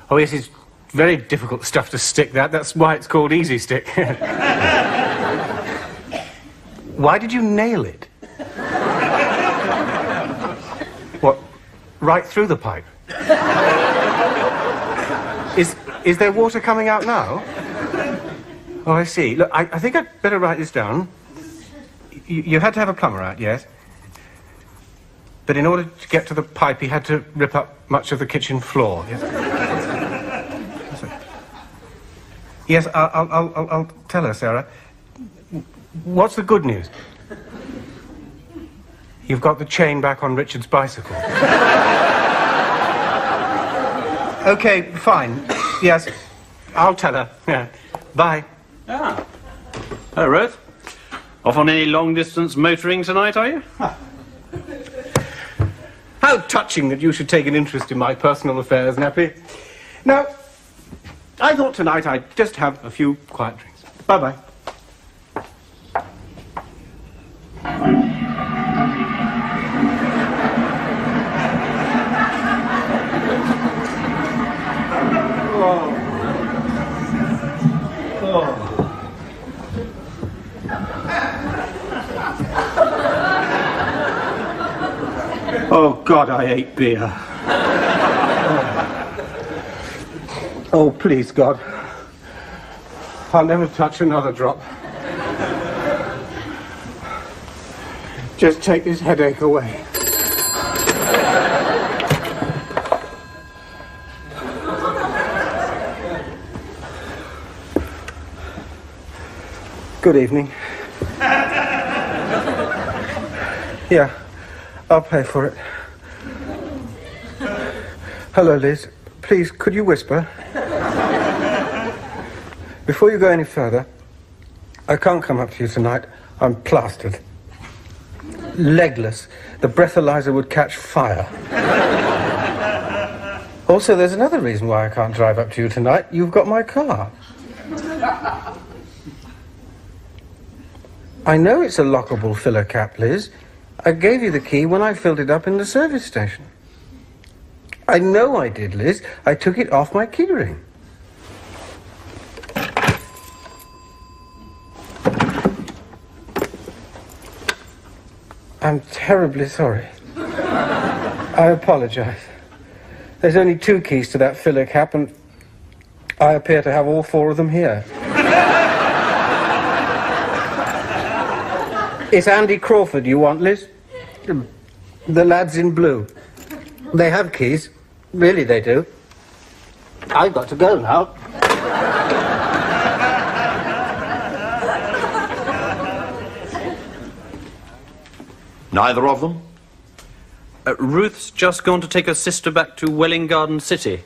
Oh, yes, it's very difficult stuff to stick, that. That's why it's called Easy Stick. Why did you nail it? What, right through the pipe? Is there water coming out now? Oh, I see. Look, I think I'd better write this down. You had to have a plumber out, yes? But in order to get to the pipe, he had to rip up much of the kitchen floor, yes? Yes, I'll tell her, Sarah. What's the good news? You've got the chain back on Richard's bicycle. Okay, fine. Yes, I'll tell her. Yeah. Bye. Ah. Hello, Roath. Off on any long-distance motoring tonight, are you? How touching that you should take an interest in my personal affairs, Nappy. Now, I thought tonight I'd just have a few quiet drinks. Bye-bye. Oh, God, I hate beer. Oh, please, God. I'll never touch another drop. Just take this headache away. Good evening. Yeah. I'll pay for it. Hello, Liz. Please, could you whisper? Before you go any further, I can't come up to you tonight. I'm plastered. Legless. The breathalyzer would catch fire. Also, there's another reason why I can't drive up to you tonight. You've got my car. I know it's a lockable filler cap, Liz. I gave you the key when I filled it up in the service station. I know I did, Liz. I took it off my keyring. I'm terribly sorry. I apologize. There's only 2 keys to that filler cap, and I appear to have all 4 of them here. It's Andy Crawford you want, Liz? The lads in blue. They have keys. Really, they do. I've got to go now. Neither of them? Ruth's just gone to take her sister back to Welwyn Garden City.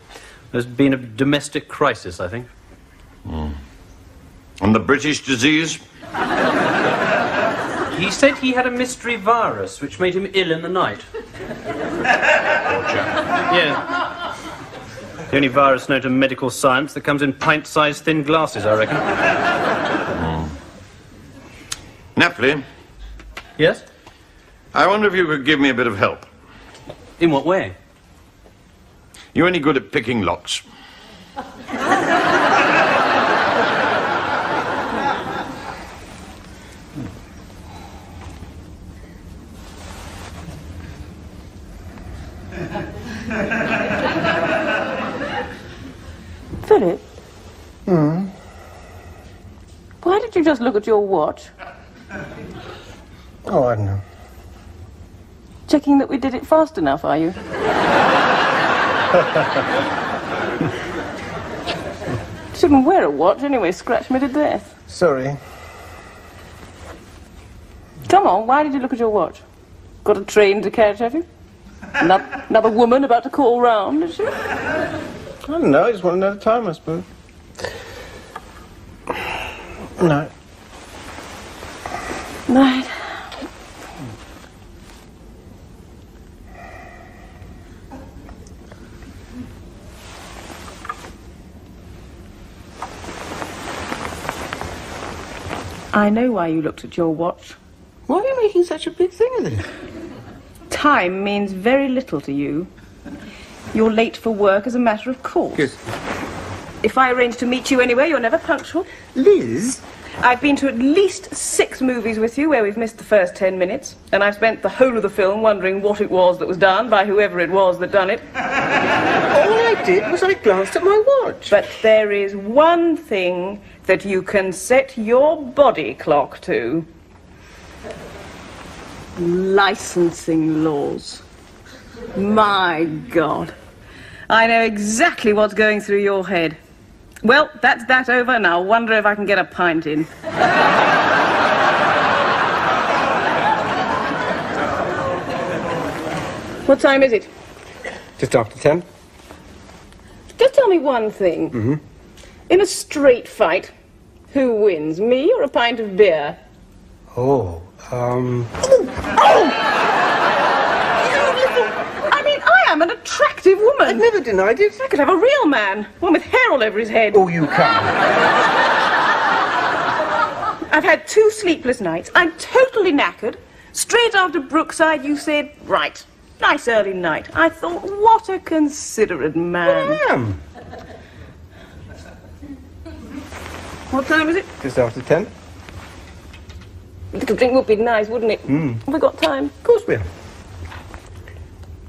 There's been a domestic crisis, I think. And the British disease? He said he had a mystery virus which made him ill in the night. Yeah. The only virus known to medical science that comes in pint-sized thin glasses, I reckon. Napoli? Yes? I wonder if you could give me a bit of help. In what way? You any good at picking locks? Philip? Why did you just look at your watch? Oh, I don't know. Checking that we did it fast enough, are you? Shouldn't wear a watch anyway, scratch me to death. Sorry. Come on, why did you look at your watch? Got a train to catch, have you? Another woman about to call round, is she? I don't know, I just want to know the time, I suppose. No. Night. I know why you looked at your watch. Why are you making such a big thing of this? Time means very little to you. You're late for work as a matter of course. Yes. If I arrange to meet you anywhere, you're never punctual. Liz? I've been to at least 6 movies with you where we've missed the first 10 minutes, and I've spent the whole of the film wondering what it was that was done by whoever it was that done it. All I did was I glanced at my watch. But there is one thing that you can set your body clock to. Licensing laws. My God. I know exactly what's going through your head. Well, that's that over, and I'll wonder if I can get a pint in. What time is it? Just after 10. Just tell me one thing. In a straight fight, who wins, me or a pint of beer? Oh, I mean, I am an attractive woman. I never denied it. I could have a real man, one with hair all over his head. Oh, you can't. I've had 2 sleepless nights. I'm totally knackered. Straight after Brookside, you said, right, nice early night. I thought, what a considerate man. I am. What time is it? Just after 10. A little drink would be nice, wouldn't it? Have we got time? Of course we have.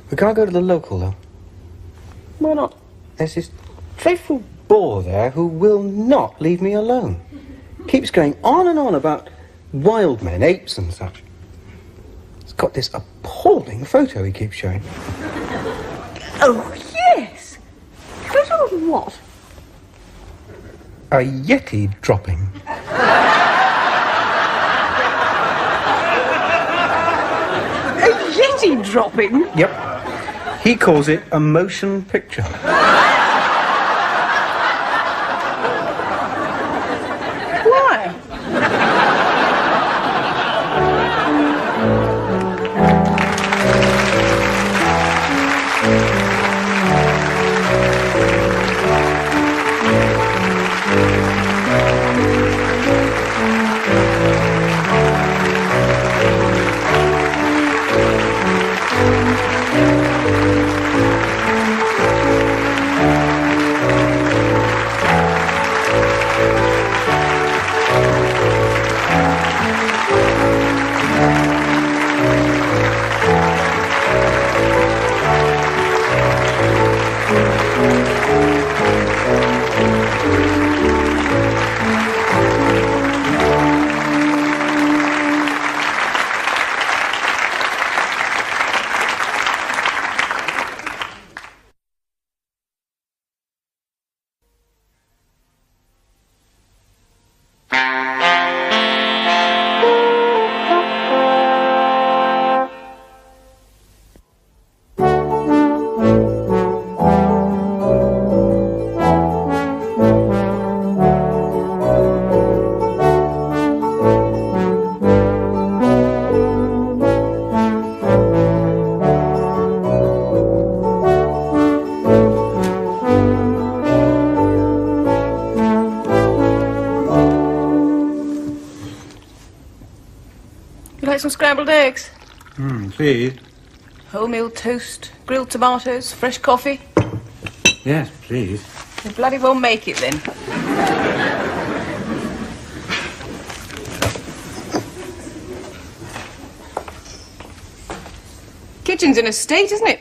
We can't go to the local, though. Why not? There's this dreadful bore there who will not leave me alone. Keeps going on and on about wild men, apes and such. He's got this appalling photo he keeps showing. Oh, yes! Photo of what? A Yeti dropping. A Yeti dropping? Yep. He calls it a motion picture. Why? Some scrambled eggs. Please. Wholemeal toast, grilled tomatoes, fresh coffee. Yes, please. You bloody well make it then. Kitchen's in a state, isn't it?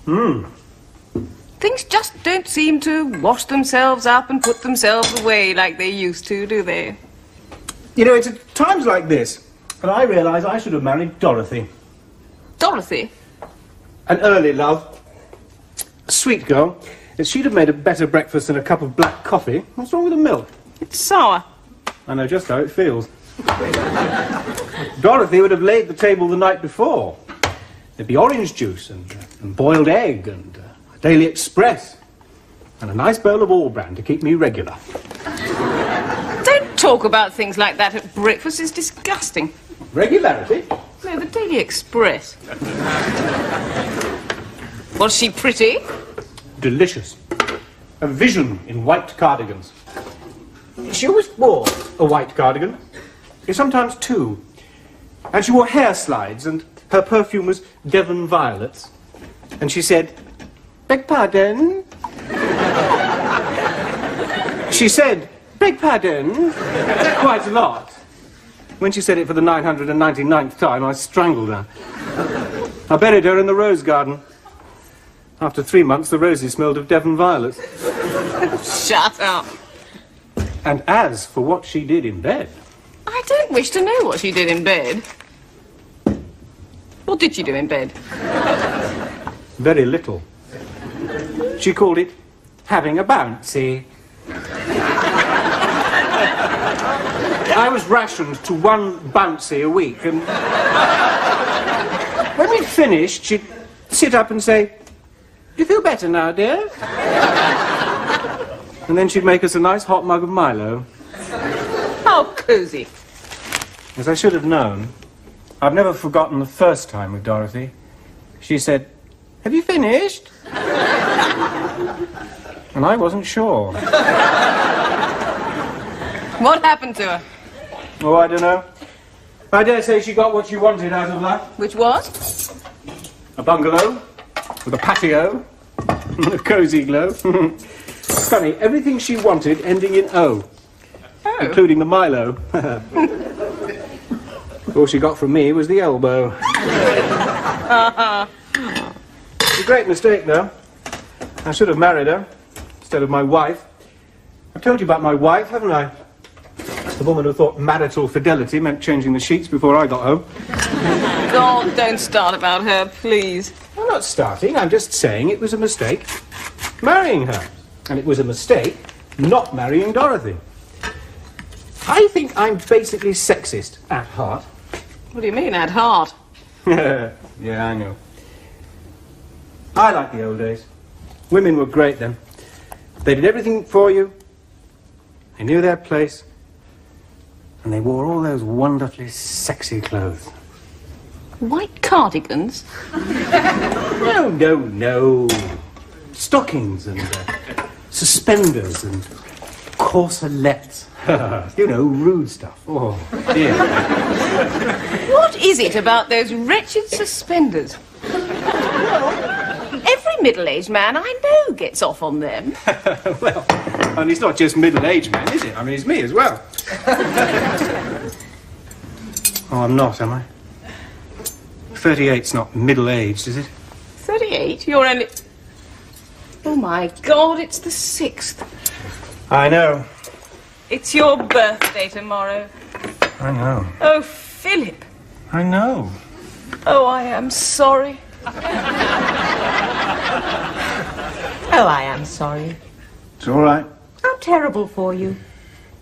Things just don't seem to wash themselves up and put themselves away like they used to, do they? You know, it's at times like this that I realise I should have married Dorothy. Dorothy? An early love. A sweet girl. She'd have made a better breakfast than a cup of black coffee. What's wrong with the milk? It's sour. I know just how it feels. Dorothy would have laid the table the night before. There'd be orange juice and boiled egg and a Daily Express and a nice bowl of all-bran to keep me regular. Don't talk about things like that at breakfast. It's disgusting. Regularity? No, the Daily Express. Was she pretty? Delicious. A vision in white cardigans. She always wore a white cardigan. Sometimes two. And she wore hair slides, and her perfume was Devon violets. And she said, "Beg pardon?" She said, "Beg pardon?" quite a lot. When she said it for the 999th time, I strangled her. I buried her in the rose garden. After 3 months, the roses smelled of Devon violets. Shut up. And as for what she did in bed... I don't wish to know what she did in bed. What did she do in bed? Very little. She called it having a bouncy. I was rationed to 1 bouncy a week, and when we'd finished, she'd sit up and say, "Do you feel better now, dear?" And then she'd make us a nice hot mug of Milo. How cosy. As I should have known, I've never forgotten the first time with Dorothy. She said, "Have you finished?" And I wasn't sure. What happened to her? Oh, I don't know. I dare say she got what she wanted out of life. Which was? A bungalow, with a patio, and a cosy glow. Funny, everything she wanted ending in O. Oh. Including the Milo. All she got from me was the elbow. It's a great mistake, though. I should have married her instead of my wife. I've told you about my wife, haven't I? The woman who thought marital fidelity meant changing the sheets before I got home. God, don't start about her, please. I'm not starting, I'm just saying it was a mistake marrying her. And it was a mistake not marrying Dorothy. I think I'm basically sexist at heart. What do you mean, at heart? Yeah, I know. I like the old days. Women were great then. They did everything for you. They knew their place. And they wore all those wonderfully sexy clothes. White cardigans? No. Stockings and suspenders and corselettes. You know, rude stuff. Oh, dear. What is it about those wretched suspenders? Every middle-aged man I know gets off on them. Well, and it's not just middle-aged men, is it? I mean, it's me as well. Oh, I'm not, am I? 38's not middle-aged, is it? 38? You're only... Oh, my God, it's the 6th. I know. It's your birthday tomorrow. I know. Oh, Philip. I know. Oh, I am sorry. Oh, I am sorry. It's all right. How terrible for you.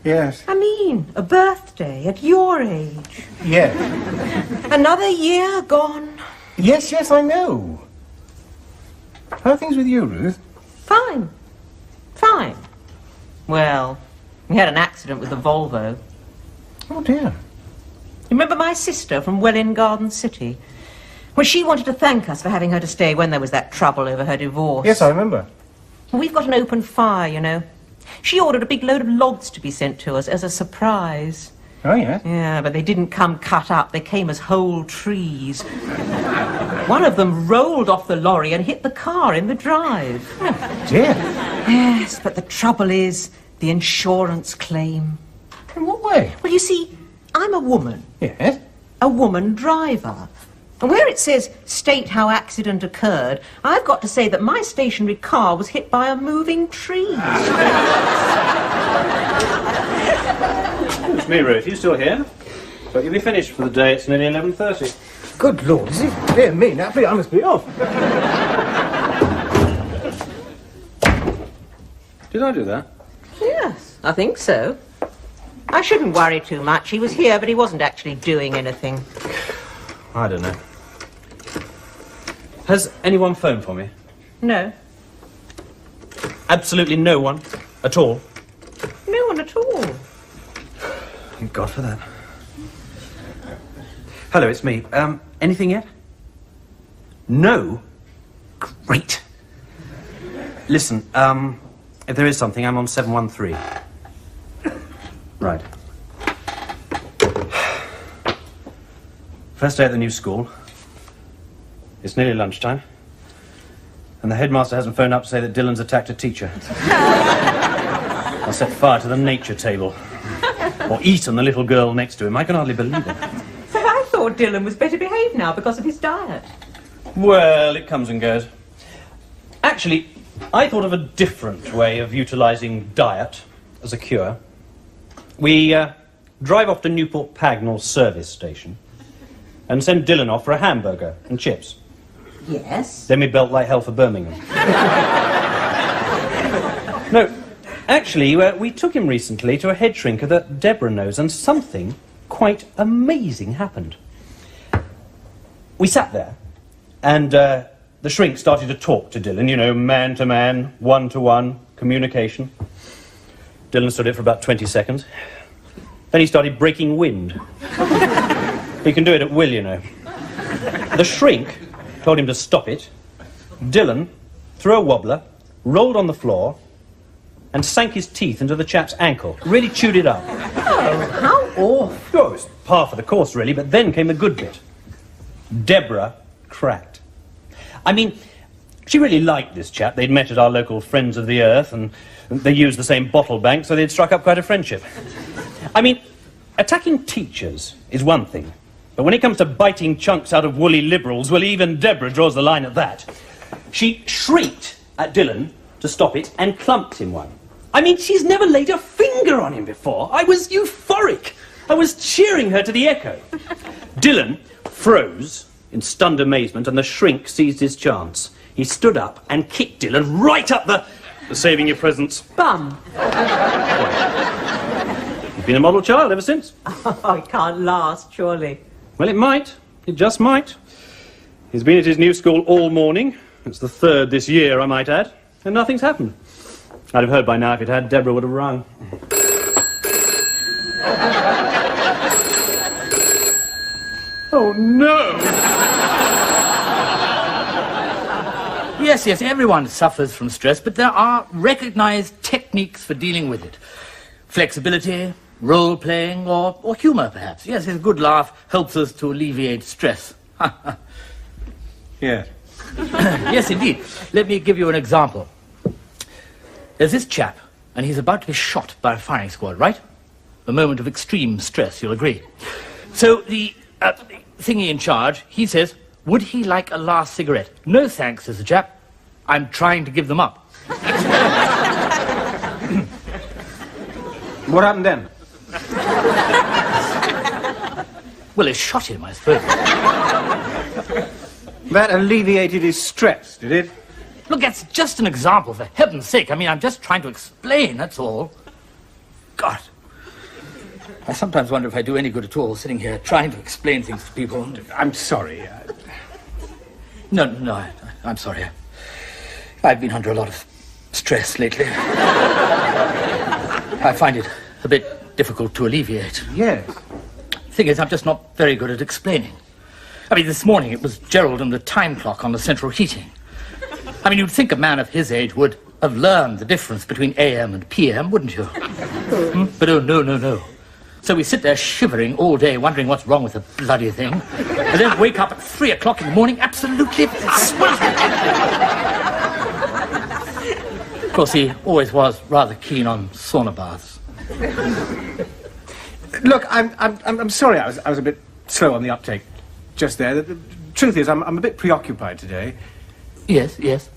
Yes. I mean, a birthday at your age. Yes. Another year gone. Yes, I know. How are things with you, Ruth? Fine. Well, we had an accident with the Volvo. Oh, dear. You remember my sister from Welwyn Garden City? Well, she wanted to thank us for having her to stay when there was that trouble over her divorce. Yes, I remember. We've got an open fire, you know. She ordered a big load of logs to be sent to us as a surprise. Oh, yes? Yeah, but they didn't come cut up. They came as whole trees. One of them rolled off the lorry and hit the car in the drive. Oh, dear. Yes, but the trouble is the insurance claim. In what way? Well, you see, I'm a woman. Yes? A woman driver. And where it says, state how accident occurred, I've got to say that my stationary car was hit by a moving tree. It's me, Ruth. You still here? But you'll be finished for the day. It's nearly 11:30. Good Lord, is it? Dear me, now, I must be off. Did I do that? Yes, I think so. I shouldn't worry too much. He was here, but he wasn't actually doing anything. I don't know. Has anyone phoned for me? No. Absolutely no one at all? No one at all. Thank God for that. Hello, it's me. Anything yet? No? Great. Listen, if there is something, I'm on 713. Right. First day at the new school. It's nearly lunchtime. And the headmaster hasn't phoned up to say that Dylan's attacked a teacher. I'll set fire to the nature table. Or eaten the little girl next to him. I can hardly believe it. So I thought Dylan was better behaved now because of his diet. Well, it comes and goes. Actually, I thought of a different way of utilising diet as a cure. We drive off to Newport Pagnell service station and send Dylan off for a hamburger and chips. Yes. Then we belt like hell for Birmingham. No, actually, we took him recently to a head shrinker that Deborah knows, and something quite amazing happened. We sat there, and the shrink started to talk to Dylan, you know, man-to-man, one-to-one, communication. Dylan stood it for about 20 seconds. Then he started breaking wind. He can do it at will, you know. The shrink told him to stop it. Dylan threw a wobbler, rolled on the floor, and sank his teeth into the chap's ankle. Really chewed it up. Oh, how awful. Oh, it was par for the course, really, but then came the good bit. Deborah cracked. I mean, she really liked this chap. They'd met at our local Friends of the Earth, and they used the same bottle bank, so they'd struck up quite a friendship. I mean, attacking teachers is one thing, but when it comes to biting chunks out of woolly liberals, well, even Deborah draws the line at that. She shrieked at Dylan to stop it and clumped him one. I mean, she's never laid a finger on him before. I was euphoric. I was cheering her to the echo. Dylan froze in stunned amazement, and the shrink seized his chance. He stood up and kicked Dylan right up the saving your presence. Bum. You've been a model child ever since. Oh, it can't last, surely. Well, it might. It just might. He's been at his new school all morning. It's the third this year, I might add. And nothing's happened. I'd have heard by now if it had. Deborah would have rung. Oh, no! Yes, everyone suffers from stress, but there are recognised techniques for dealing with it. Flexibility, role-playing, or humour, perhaps. Yes, a good laugh helps us to alleviate stress. Yeah. Yes, indeed. Let me give you an example. There's this chap, and he's about to be shot by a firing squad, right? A moment of extreme stress, you'll agree. So the thingy in charge, he says, would he like a last cigarette? No thanks, says the chap. I'm trying to give them up. What happened then? Well, it shot him, I suppose. That alleviated his stress, did it? Look, that's just an example, for heaven's sake. I mean, I'm just trying to explain, that's all. God. I sometimes wonder if I do any good at all, sitting here trying to explain things to people. I'm sorry. No, I'm sorry. I've been under a lot of stress lately. I find it a bit difficult to alleviate. Yes. Thing is, I'm just not very good at explaining. I mean, this morning it was Gerald and the time clock on the central heating. I mean, you'd think a man of his age would have learned the difference between AM and PM, wouldn't you? But oh, no. So we sit there shivering all day, wondering what's wrong with the bloody thing, and then wake up at 3 o'clock in the morning absolutely sweltering. Of course, he always was rather keen on sauna baths. Look, I'm sorry I was a bit slow on the uptake just there. truth is, I'm a bit preoccupied today. Yes, yes.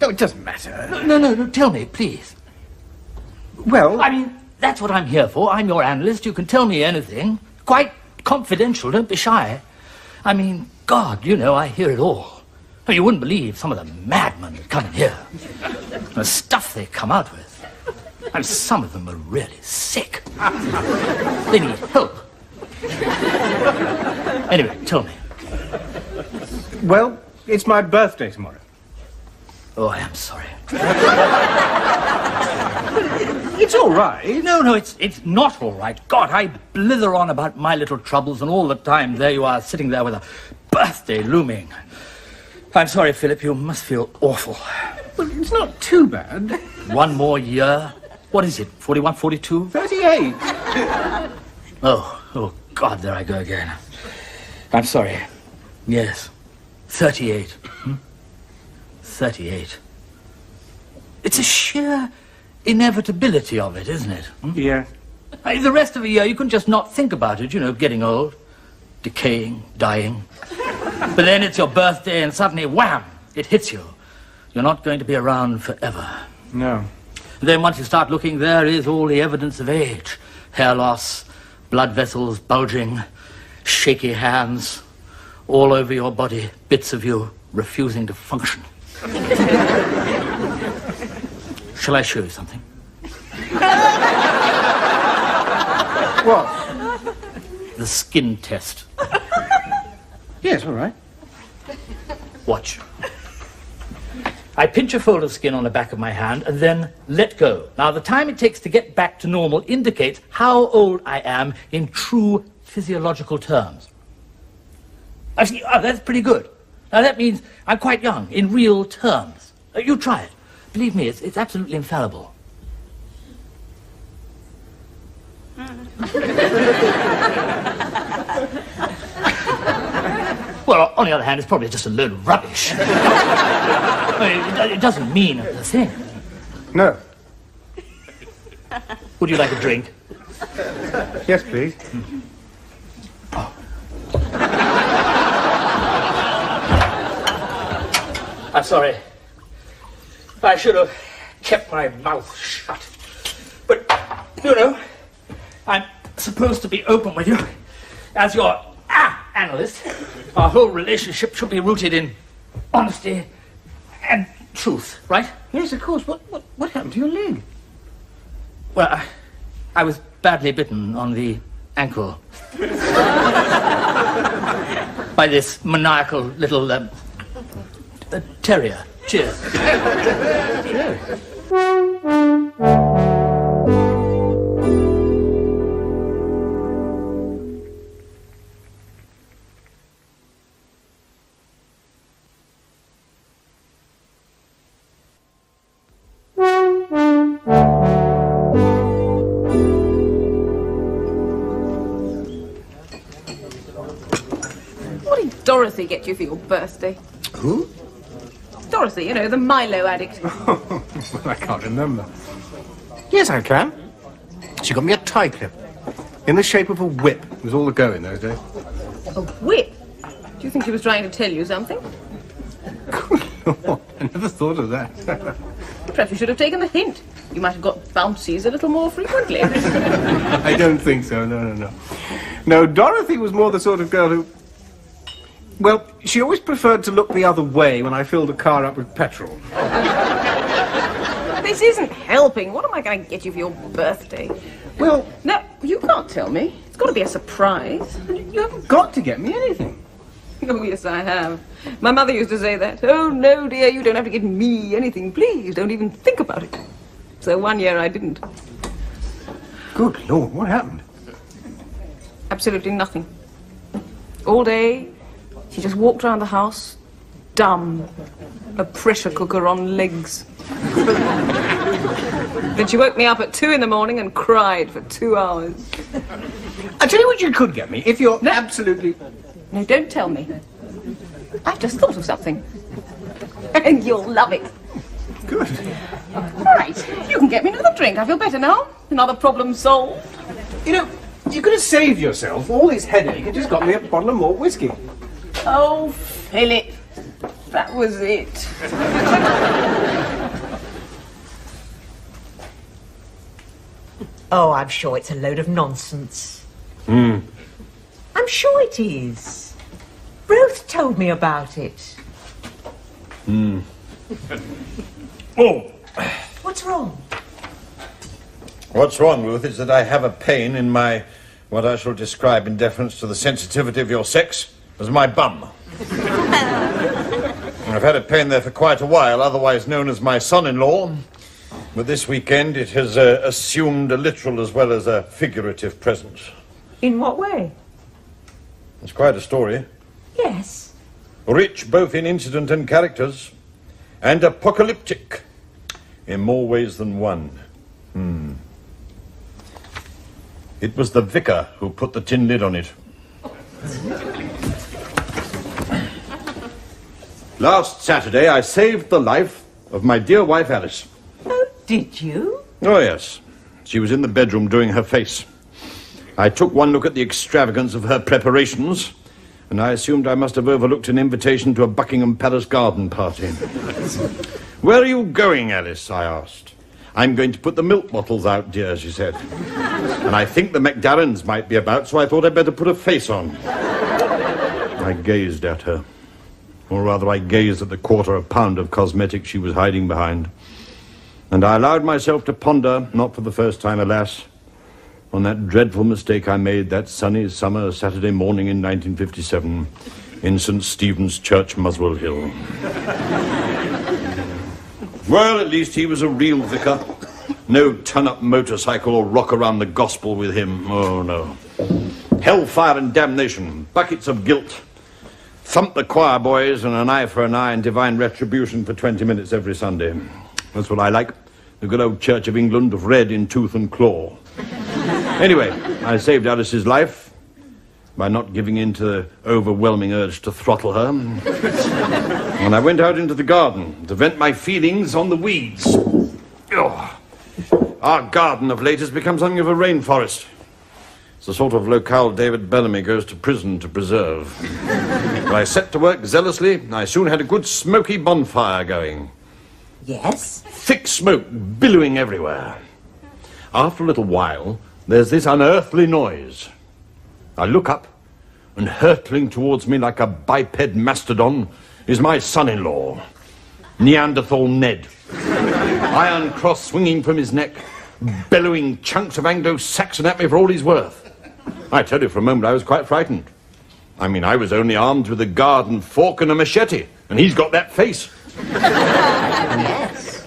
No, it doesn't matter. No, tell me, please. Well... I mean, that's what I'm here for. I'm your analyst. You can tell me anything. Quite confidential, don't be shy. I mean, God, you know, I hear it all. Oh, you wouldn't believe some of the madmen that come in here. The stuff they come out with. And some of them are really sick. They need help. Anyway, tell me. Well, it's my birthday tomorrow. Oh, I am sorry. It's all right. No, it's not all right. God, I blither on about my little troubles, and all the time there you are, sitting there with a birthday looming. I'm sorry, Philip, you must feel awful. Well, it's not too bad. One more year. What is it, 41, 42? 38. Oh, God, there I go again. I'm sorry. Yes, 38. 38. It's a sheer inevitability of it, isn't it? Yeah. The rest of the year, you can just not think about it, you know, getting old, decaying, dying. But then it's your birthday and suddenly, wham, it hits you. You're not going to be around forever. No. Then once you start looking, there is all the evidence of age. Hair loss, blood vessels bulging, shaky hands, all over your body, bits of you refusing to function. Shall I show you something? What? The skin test. Yes, all right. Watch. I pinch a fold of skin on the back of my hand and then let go. Now, the time it takes to get back to normal indicates how old I am in true physiological terms. Actually, that's pretty good. Now, that means I'm quite young in real terms. You try it. Believe me, it's absolutely infallible. Well, on the other hand, it's probably just a load of rubbish. I mean, it doesn't mean a thing. No. Would you like a drink? Yes, please. I'm sorry. I should have kept my mouth shut. But, you know, I'm supposed to be open with you. As your analyst, our whole relationship should be rooted in honesty and truth, right? Yes, of course. What happened to your leg? Well, I was badly bitten on the ankle. By this maniacal little terrier. Cheers. Cheers. What did Dorothy get you for your birthday? Who? Dorothy, you know, the Milo addict. Well, I can't remember. Yes, I can. She got me a tie clip. In the shape of a whip. It was all the go in those days. A whip? Do you think she was trying to tell you something? I never thought of that. Perhaps you should have taken the hint. You might have got bouncies a little more frequently. I don't think so, no. No, Dorothy was more the sort of girl who... Well, she always preferred to look the other way when I filled a car up with petrol. This isn't helping. What am I going to get you for your birthday? Well... No, you can't tell me. It's got to be a surprise. You haven't got to get me anything. Oh, yes, I have. My mother used to say that. Oh, no, dear, you don't have to get me anything. Please, don't even think about it. So one year I didn't. Good Lord, what happened? Absolutely nothing. All day, she just walked around the house, dumb. A pressure cooker on legs. Then she woke me up at 2 in the morning and cried for 2 hours. I tell you what you could get me, if you're absolutely... No, don't tell me. I've just thought of something. And you'll love it. Good. All right, you can get me another drink. I feel better now. Another problem solved. You know, you could have saved yourself all this headache and just got me a bottle of malt whiskey. Oh, Philip, that was it. Oh, I'm sure it's a load of nonsense. Hmm. I'm sure it is. Roath told me about it. Hmm. Oh! What's wrong? What's wrong, Ruth, is that I have a pain in my, what I shall describe in deference to the sensitivity of your sex, as my bum. I've had a pain there for quite a while, otherwise known as my son-in-law. But this weekend it has assumed a literal as well as a figurative presence. In what way? It's quite a story. Yes. Rich both in incident and characters, and apocalyptic in more ways than one. It was the vicar who put the tin lid on it. Last Saturday I saved the life of my dear wife Alice. Oh, did you? Oh, yes. She was in the bedroom doing her face. I took one look at the extravagance of her preparations, and I assumed I must have overlooked an invitation to a Buckingham Palace garden party. Where are you going, Alice? I asked. I'm going to put the milk bottles out, dear, she said. And I think the McDarrens might be about, so I thought I'd better put a face on. I gazed at her. Or rather, I gazed at the £1/4 of cosmetics she was hiding behind. And I allowed myself to ponder, not for the first time, alas, on that dreadful mistake I made that sunny summer Saturday morning in 1957 in St. Stephen's Church, Muswell Hill. Well, at least he was a real vicar. No ton-up motorcycle or rock around the gospel with him. Oh, no. Hellfire and damnation, buckets of guilt. Thump the choir boys and an eye for an eye and divine retribution for 20 minutes every Sunday. That's what I like. The good old Church of England of red in tooth and claw. Anyway, I saved Alice's life by not giving in to the overwhelming urge to throttle her. And I went out into the garden to vent my feelings on the weeds. Oh, our garden of late has become something of a rainforest. It's the sort of locale David Bellamy goes to prison to preserve. When I set to work zealously, I soon had a good smoky bonfire going. Yes? Thick smoke billowing everywhere. After a little while, there's this unearthly noise. I look up, and hurtling towards me like a biped mastodon is my son-in-law, Neanderthal Ned. Iron cross swinging from his neck, bellowing chunks of Anglo-Saxon at me for all he's worth. I tell you, for a moment I was quite frightened. I mean, I was only armed with a garden fork and a machete, and he's got that face. Yes.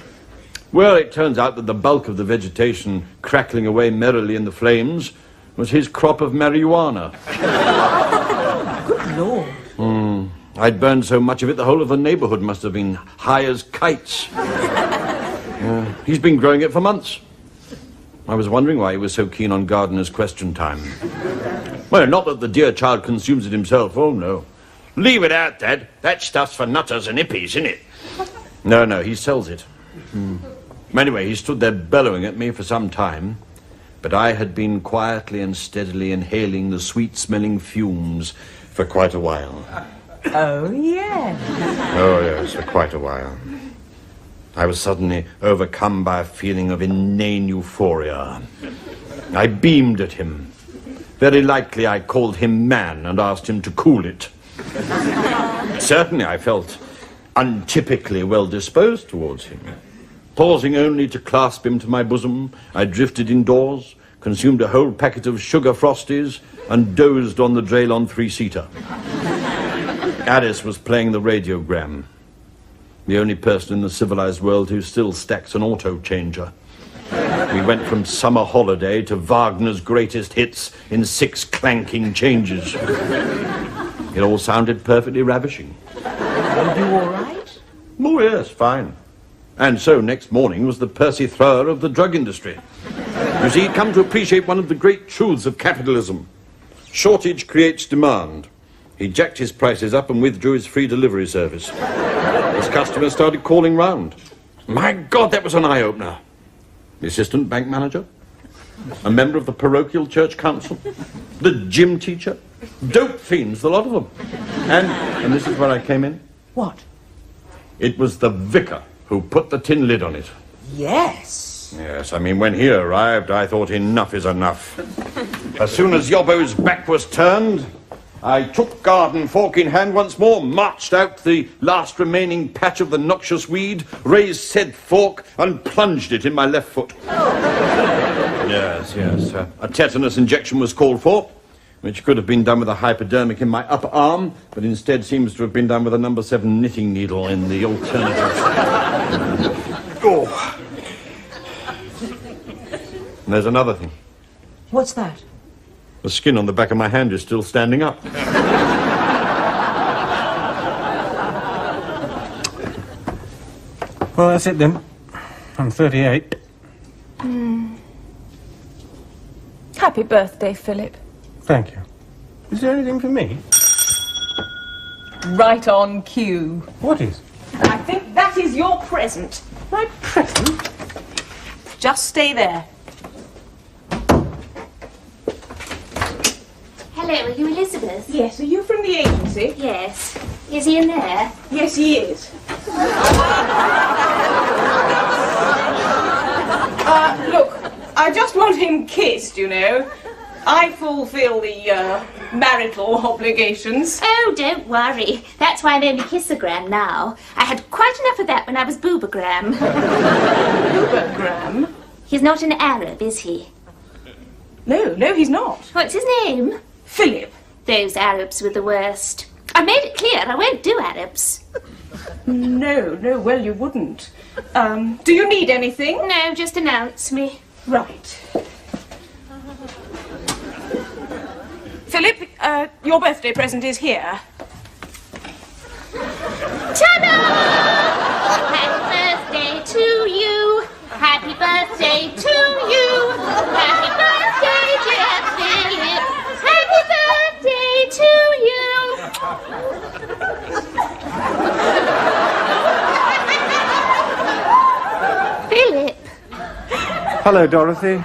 Well, it turns out that the bulk of the vegetation crackling away merrily in the flames was his crop of marijuana. Good Lord. I'd burned so much of it, the whole of the neighbourhood must have been high as kites. He's been growing it for months. I was wondering why he was so keen on gardener's question time. Well, not that the dear child consumes it himself, oh no. Leave it out, Dad. That stuff's for nutters and hippies, isn't it? No, he sells it. Anyway, he stood there bellowing at me for some time, but I had been quietly and steadily inhaling the sweet-smelling fumes for quite a while. Oh, yes. Oh, yes, for quite a while. I was suddenly overcome by a feeling of inane euphoria. I beamed at him. Very likely I called him man and asked him to cool it. Certainly I felt untypically well-disposed towards him. Pausing only to clasp him to my bosom, I drifted indoors, consumed a whole packet of sugar frosties, and dozed on the Draylon three-seater. Alice was playing the radiogram. The only person in the civilized world who still stacks an auto-changer. We went from Summer Holiday to Wagner's greatest hits in 6 clanking changes. It all sounded perfectly ravishing. Are you all right? Oh, yes, fine. And so next morning was the Percy Thrower of the drug industry. You see, he'd come to appreciate one of the great truths of capitalism. Shortage creates demand. He jacked his prices up and withdrew his free delivery service. His customers started calling round. My God, that was an eye-opener. The assistant bank manager, a member of the parochial church council, the gym teacher, Dope fiends, the lot of them. And this is where I came in. What? It was the vicar who put the tin lid on it. Yes. Yes, I mean, when he arrived, I thought enough is enough. As soon as Yobbo's back was turned, I took garden fork in hand once more, marched out the last remaining patch of the noxious weed, raised said fork, and plunged it in my left foot. Yes. A tetanus injection was called for, which could have been done with a hypodermic in my upper arm, but instead seems to have been done with a number 7 knitting needle in the alternative. Oh. And there's another thing. What's that? The skin on the back of my hand is still standing up. Well, that's it then. I'm 38. Happy birthday, Philip. Thank you. Is there anything for me? Right on cue. What is? I think that is your present. My present? Just stay there. Hello, are you Elizabeth? Yes, are you from the agency? Yes. Is he in there? Yes, he is. Look, I just want him kissed, you know. I fulfill the marital obligations. Oh, don't worry. That's why I'm only kissogram now. I had quite enough of that when I was boobogram. Boobogram? He's not an Arab, is he? No, he's not. What's his name? Philip. Those Arabs were the worst. I made it clear I won't do Arabs. No, well, you wouldn't. Do you need anything? No, just announce me. Right. Philip, your birthday present is here. Ta-da! Happy birthday to you. Happy birthday to you. Happy birthday, dear Philip. Happy birthday to you. Philip. Hello, Dorothy.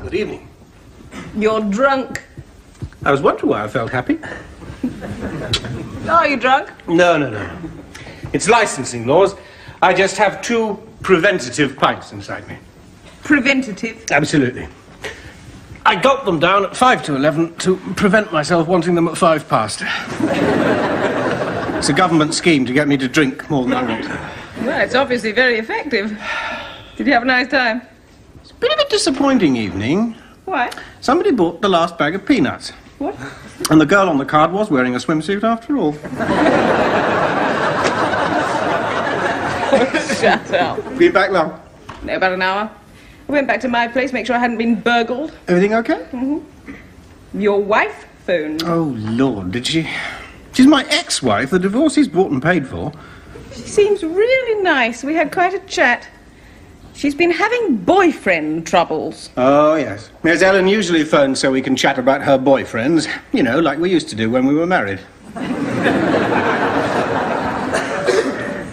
Good evening. You're drunk. I was wondering why I felt happy. Are you drunk? No. It's licensing laws. I just have 2 preventative pints inside me. Preventative? Absolutely. I gulped them down at 5 to 11 to prevent myself wanting them at 5 past. It's a government scheme to get me to drink more than I want. Well, it's obviously very effective. Did you have a nice time? It's been a bit disappointing evening. Why? Somebody bought the last bag of peanuts. What? And the girl on the card was wearing a swimsuit after all. Shut up. Be back long? No, about an hour. I went back to my place, make sure I hadn't been burgled. Everything okay? Your wife phoned. Oh, Lord, did she? She's my ex-wife. The divorce is bought and paid for. She seems really nice. We had quite a chat. She's been having boyfriend troubles. Oh, yes. Yes, Ellen usually phones so we can chat about her boyfriends. You know, like we used to do when we were married. Did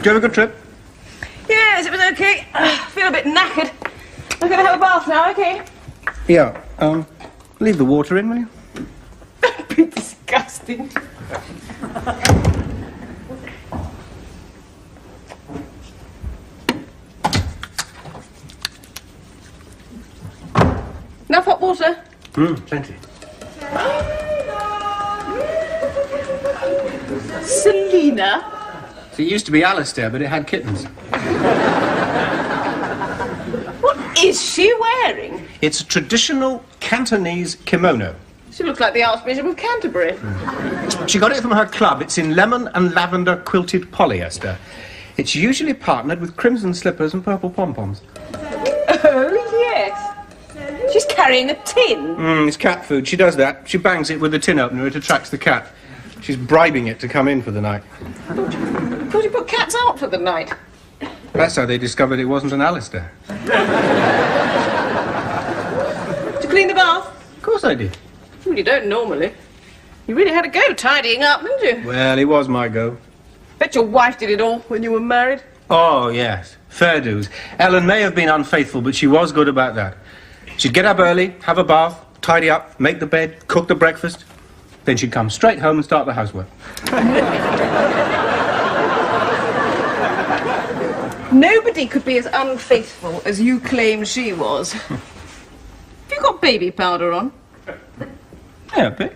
you have a good trip? Yes, it was okay. I feel a bit knackered. I'm going to have a bath now, okay? Yeah, leave the water in, will you? That'd be disgusting. Enough hot water? Plenty. Selina? So it used to be Alistair, but it had kittens. What is she wearing? It's a traditional Cantonese kimono. She looks like the Archbishop of Canterbury. She got it from her club. It's in lemon and lavender quilted polyester. It's usually partnered with crimson slippers and purple pom-poms. Oh, yes. She's carrying a tin. It's cat food. She does that. She bangs it with the tin opener. It attracts the cat. She's bribing it to come in for the night. Thought you put cats out for the night. That's how they discovered it wasn't an Alistair. Did you clean the bath? Of course I did. Well, you don't normally. You really had a go tidying up, didn't you? Well, it was my go. Bet your wife did it all when you were married. Oh, yes. Fair dues. Ellen may have been unfaithful, but she was good about that. She'd get up early, have a bath, tidy up, make the bed, cook the breakfast. Then she'd come straight home and start the housework. Nobody could be as unfaithful as you claim she was. Have you got baby powder on? Yeah, a bit.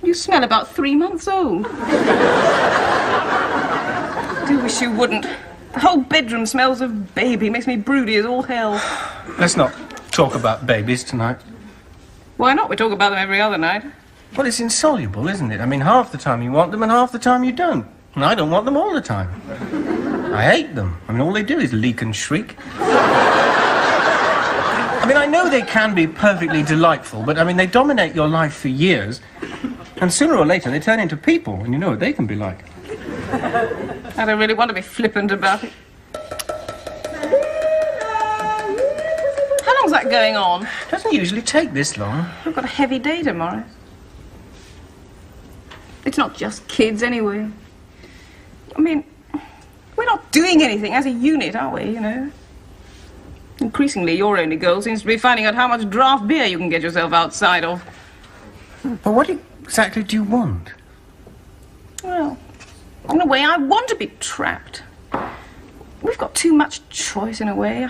You smell about 3 months old. I do wish you wouldn't. The whole bedroom smells of baby. Makes me broody as all hell. Let's not talk about babies tonight. Why not? We talk about them every other night. Well, it's insoluble, isn't it? I mean, half the time you want them and half the time you don't. And I don't want them all the time. I hate them. I mean, all they do is leak and shriek. I mean, I know they can be perfectly delightful, but, I mean, they dominate your life for years, and sooner or later they turn into people, and you know what they can be like. I don't really want to be flippant about it. How long's that going on? It doesn't usually take this long. I've got a heavy day tomorrow. It's not just kids, anyway. I mean, we're not doing anything as a unit, are we, you know? Increasingly, your only goal seems to be finding out how much draft beer you can get yourself outside of. But what exactly do you want? Well, in a way, I want to be trapped. We've got too much choice, in a way.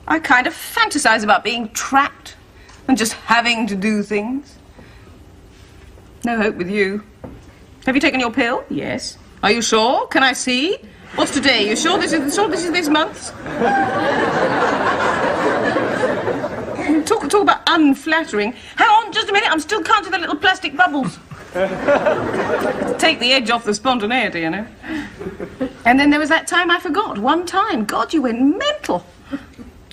I kind of fantasize about being trapped and just having to do things. No hope with you. Have you taken your pill? Yes. Are you sure? Can I see? What's today? You sure this is this month's? Talk about unflattering. Hang on, just a minute. I'm still counting the little plastic bubbles. Take the edge off the spontaneity, you know. And then there was that time I forgot. One time. God, you went mental.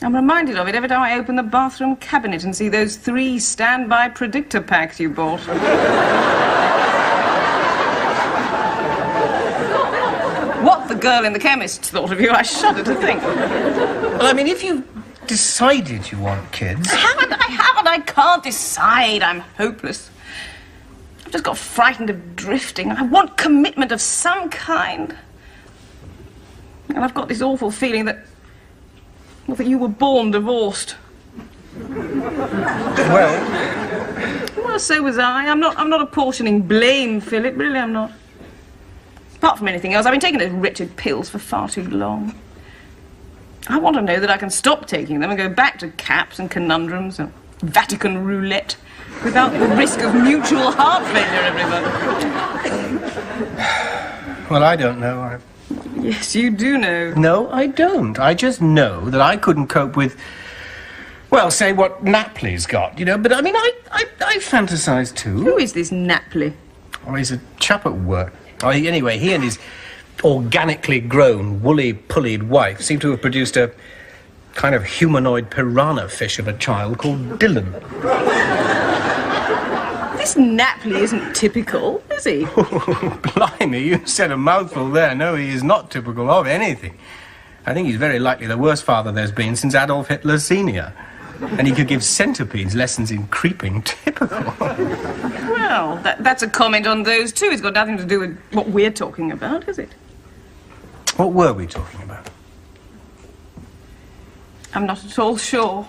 I'm reminded of it every time I open the bathroom cabinet and see those 3 standby predictor packs you bought. What the girl in the chemist thought of you, I shudder to think. Well, I mean, if you decided you want kids... I haven't. I can't decide. I'm hopeless. I've just got frightened of drifting. I want commitment of some kind. And I've got this awful feeling that... well, that you were born divorced. Well, so was I. I'm not apportioning blame, Philip. Really, I'm not. Apart from anything else, I've been taking those wretched pills for far too long. I want to know that I can stop taking them and go back to caps and conundrums and Vatican roulette without the risk of mutual heart failure every month. Well, I don't know. Yes, you do know. No, I don't. I just know that I couldn't cope with, well, say what Napley's got, you know. But, I mean, I fantasise too. Who is this Napley? Oh, he's a chap at work. Oh, anyway, he and his organically grown, woolly-pulleyed wife seem to have produced a kind of humanoid piranha fish of a child called Dylan. This Napley isn't typical, is he? Blimey, you said a mouthful there. No, he is not typical of anything. I think he's very likely the worst father there's been since Adolf Hitler Sr. And he could give centipedes lessons in creeping. Typical. Well, that's a comment on those two. It's got nothing to do with what we're talking about, is it? What were we talking about? I'm not at all sure.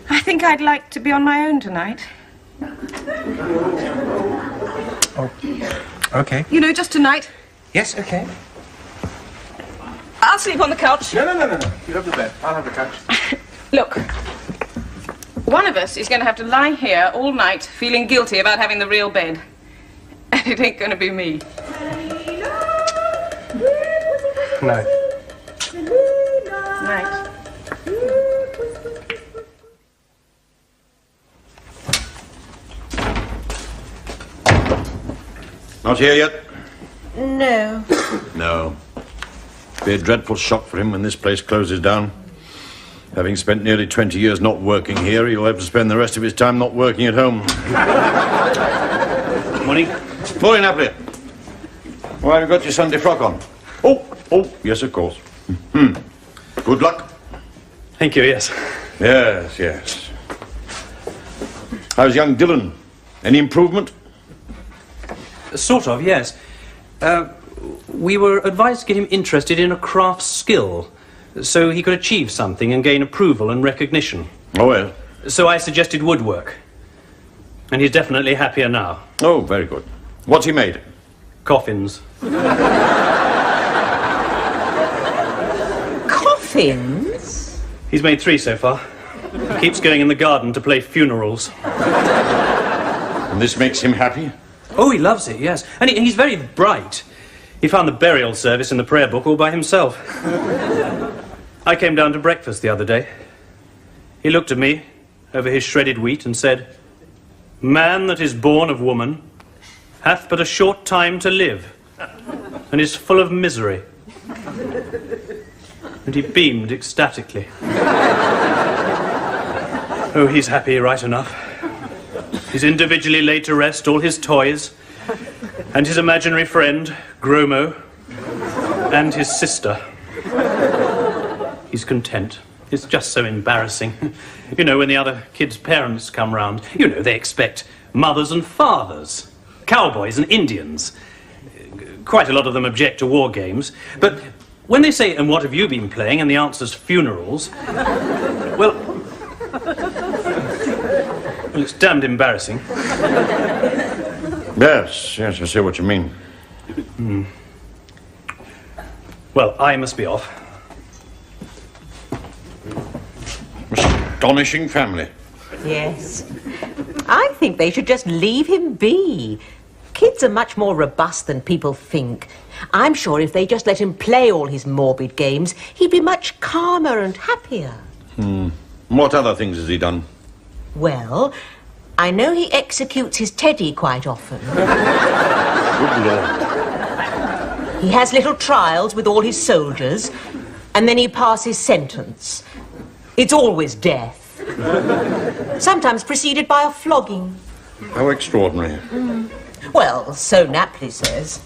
I think I'd like to be on my own tonight. Oh, okay. You know, just tonight. Yes, okay. I'll sleep on the couch. No. You have the bed. I'll have the couch. Look, one of us is going to have to lie here all night feeling guilty about having the real bed. And it ain't going to be me. Night. Night. Not here yet? No. No. Be a dreadful shock for him when this place closes down. Having spent nearly 20 years not working here, he'll have to spend the rest of his time not working at home. Morning. Morning, Napley. Why have you got your Sunday frock on? Oh, yes, of course. Good luck. Thank you, yes. Yes. How's young Dylan? Any improvement? Sort of, yes. We were advised to get him interested in a craft skill, so he could achieve something and gain approval and recognition. Oh, well. So I suggested woodwork. And he's definitely happier now. Oh, very good. What's he made? Coffins. Coffins? He's made 3 so far. He keeps going in the garden to play funerals. And this makes him happy? Oh, he loves it, yes. And he's very bright. He found the burial service in the prayer book all by himself. I came down to breakfast the other day. He looked at me over his shredded wheat and said, "Man that is born of woman hath but a short time to live, and is full of misery." And he beamed ecstatically. Oh, he's happy right enough. He's individually laid to rest all his toys, and his imaginary friend, Gromo, and his sister. He's content. It's just so embarrassing. You know, when the other kids' parents come round, you know, they expect mothers and fathers, cowboys and Indians. Quite a lot of them object to war games, but when they say, "And what have you been playing?" and the answer's funerals, well, it's damned embarrassing. Yes, I see what you mean. Well, I must be off. Astonishing family. Yes. I think they should just leave him be. Kids are much more robust than people think. I'm sure if they just let him play all his morbid games, he'd be much calmer and happier. What other things has he done? Well, I know he executes his teddy quite often. Good Lord. He has little trials with all his soldiers, and then he passes sentence. It's always death. Sometimes preceded by a flogging. How extraordinary. Well, so Napley says.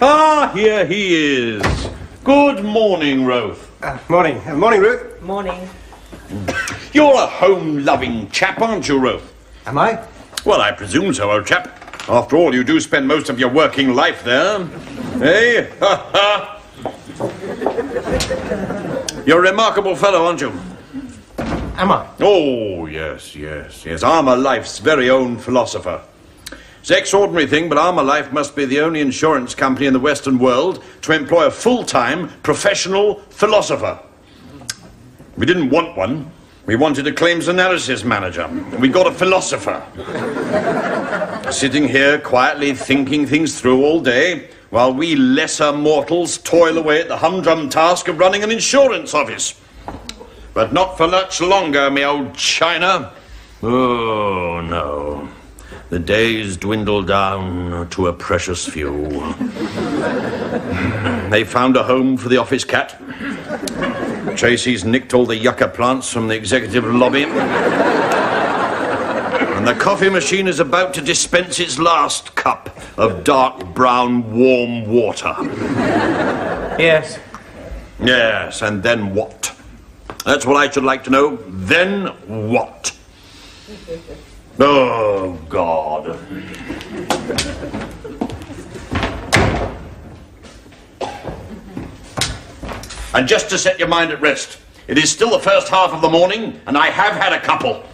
Ah, here he is. Good morning, Roath. Morning. Morning, Ruth. Morning. You're a home-loving chap, aren't you, Roath? Am I? Well, I presume so, old chap. After all, you do spend most of your working life there. Eh? Ha ha! You're a remarkable fellow, aren't you? Am I? Oh, yes. Armour Life's very own philosopher. It's an extraordinary thing, but Armour Life must be the only insurance company in the Western world to employ a full-time, professional philosopher. We didn't want one. We wanted a claims analysis manager. We got a philosopher. Sitting here quietly thinking things through all day, while we lesser mortals toil away at the humdrum task of running an insurance office. But not for much longer, me old China. Oh, no. The days dwindle down to a precious few. They found a home for the office cat, Tracy's nicked all the yucca plants from the executive lobby. And the coffee machine is about to dispense its last cup of dark brown warm water. Yes. Yes, and then what? That's what I should like to know. Then what? Oh, God. And just to set your mind at rest, it is still the first half of the morning, and I have had a couple.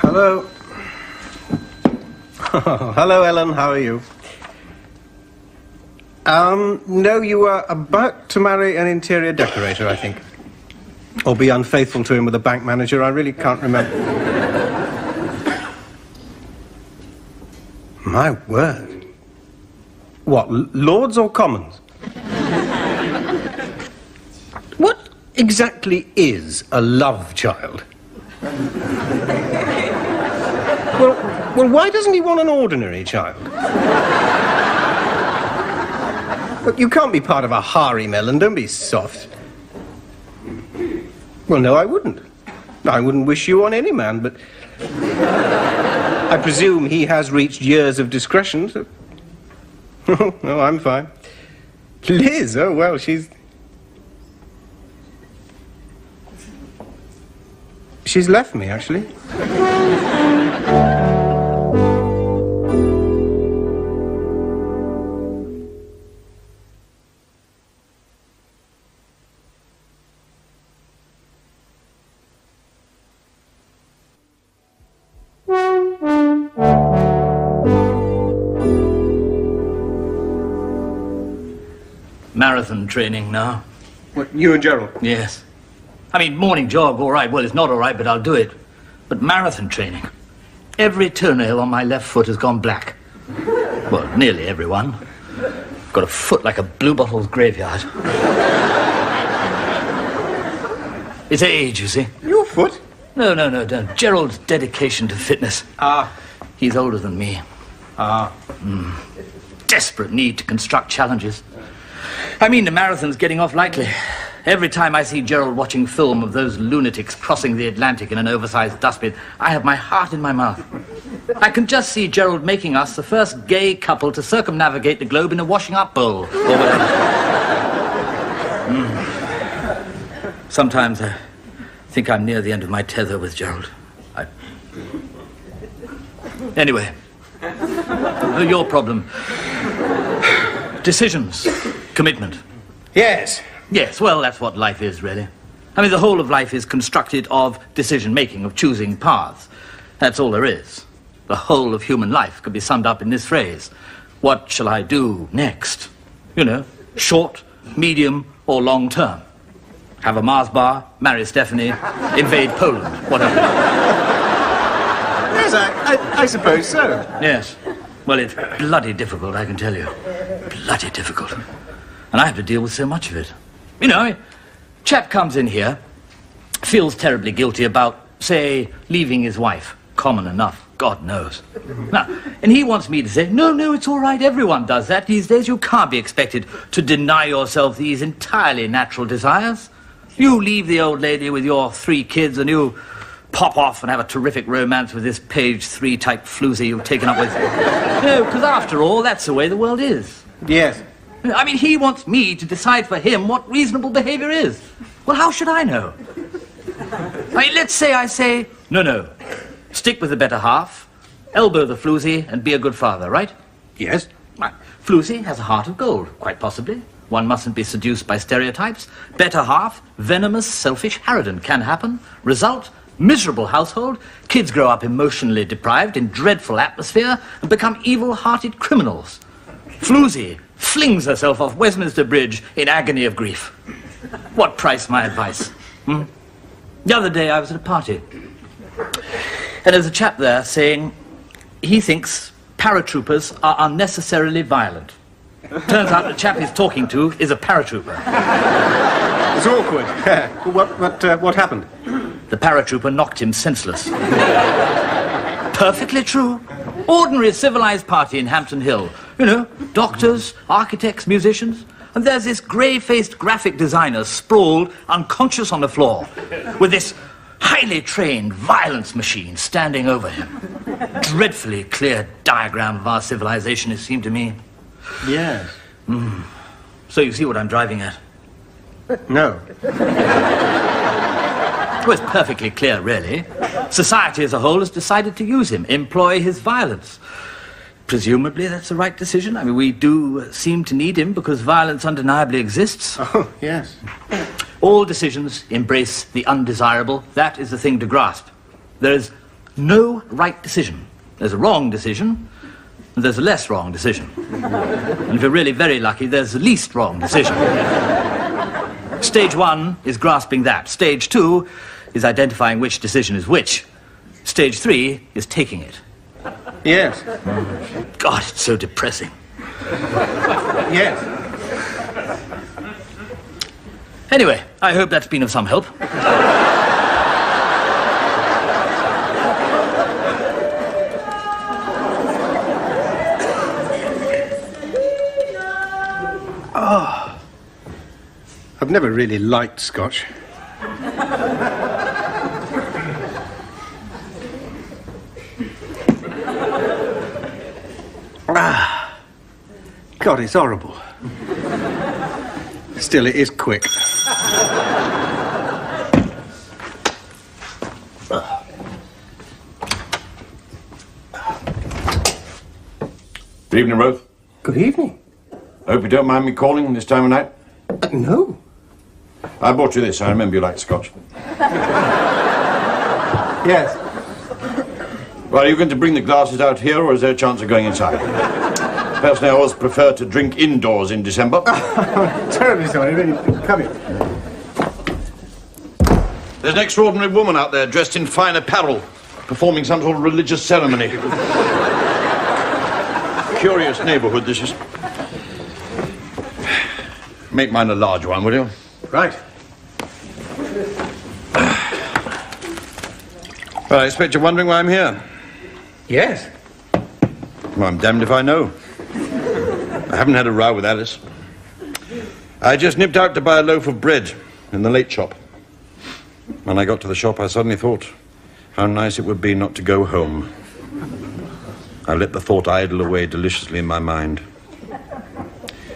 Hello. Hello, Ellen. How are you? No, you were about to marry an interior decorator, I think. Or be unfaithful to him with a bank manager. I really can't remember. My word. What, Lords or Commons? What exactly is a love child? Well, why doesn't he want an ordinary child? Look, you can't be part of a harem, Ellen. Don't be soft. Well, no, I wouldn't. I wouldn't wish you on any man, but I presume he has reached years of discretion, so... No, I'm fine. Liz, oh, well, she's left me, actually. Marathon training now. What, you and Gerald? Yes. I mean, morning jog, all right. Well, it's not all right, but I'll do it. But marathon training. Every toenail on my left foot has gone black. Well, nearly everyone. Got a foot like a bluebottle's graveyard. It's age, you see. Your foot? No, don't. Gerald's dedication to fitness. Ah. He's older than me. Ah. Desperate need to construct challenges. I mean, the marathon's getting off lightly. Every time I see Gerald watching film of those lunatics crossing the Atlantic in an oversized dustbin, I have my heart in my mouth. I can just see Gerald making us the first gay couple to circumnavigate the globe in a washing-up bowl, or whatever. Sometimes I think I'm near the end of my tether with Gerald. Anyway, your problem. Decisions. Commitment. Yes. Yes, well, that's what life is, really. I mean, the whole of life is constructed of decision-making, of choosing paths. That's all there is. The whole of human life could be summed up in this phrase. What shall I do next? You know, short, medium, or long term. Have a Mars bar, marry Stephanie, invade Poland, whatever. Yes, I suppose so. Yes. Well, it's bloody difficult, I can tell you. Bloody difficult. And I have to deal with so much of it. You know, chap comes in here, feels terribly guilty about, say, leaving his wife. Common enough, God knows. Now, and he wants me to say, no, it's all right, everyone does that these days. You can't be expected to deny yourself these entirely natural desires. You leave the old lady with your 3 kids and you pop off and have a terrific romance with this page 3 type floozy you've taken up with. No, because after all, that's the way the world is. Yes. I mean, he wants me to decide for him what reasonable behavior is. Well, how should I know? I mean, let's say I say, no, stick with the better half, elbow the floozy, and be a good father, right? Yes. Floozy has a heart of gold, quite possibly. One mustn't be seduced by stereotypes. Better half, venomous, selfish harridan can happen. Result, Miserable household, kids grow up emotionally deprived in dreadful atmosphere and become evil-hearted criminals. Floozy flings herself off Westminster Bridge in agony of grief. What price my advice? The other day I was at a party, and there's a chap there saying he thinks paratroopers are unnecessarily violent. Turns out the chap he's talking to is a paratrooper. It's awkward. What happened? The paratrooper knocked him senseless. Perfectly true. Ordinary civilized party in Hampton Hill. You know, doctors, architects, musicians. And there's this grey-faced graphic designer sprawled, unconscious on the floor, with this highly trained violence machine standing over him. Dreadfully clear diagram of our civilization, it seemed to me. Yes. So you see what I'm driving at? No. Well, it's perfectly clear, really. Society as a whole has decided to use him, employ his violence. Presumably that's the right decision. I mean, we do seem to need him because violence undeniably exists. Oh, yes. All decisions embrace the undesirable. That is the thing to grasp. There is no right decision. There's a wrong decision, and there's a less wrong decision. And if you're really very lucky, there's the least wrong decision. Stage 1 is grasping that. Stage 2 is identifying which decision is which. Stage 3 is taking it. Yes. God, it's so depressing. Yes. Anyway, I hope that's been of some help. Oh. I've never really liked Scotch. God, it's horrible. Still, it is quick. Good evening, Roath. Good evening. I hope you don't mind me calling this time of night. No. I bought you this. I remember you liked Scotch. Yes. Well, are you going to bring the glasses out here, or is there a chance of going inside? Personally, I always prefer to drink indoors in December. Terribly sorry. Really, come in. There's an extraordinary woman out there dressed in fine apparel, performing some sort of religious ceremony. Curious neighbourhood, this is. Make mine a large one, will you? Right. Well, I expect you're wondering why I'm here. Yes. Well, I'm damned if I know. I haven't had a row with Alice. I just nipped out to buy a loaf of bread in the late shop. When I got to the shop, I suddenly thought how nice it would be not to go home. I let the thought idle away deliciously in my mind.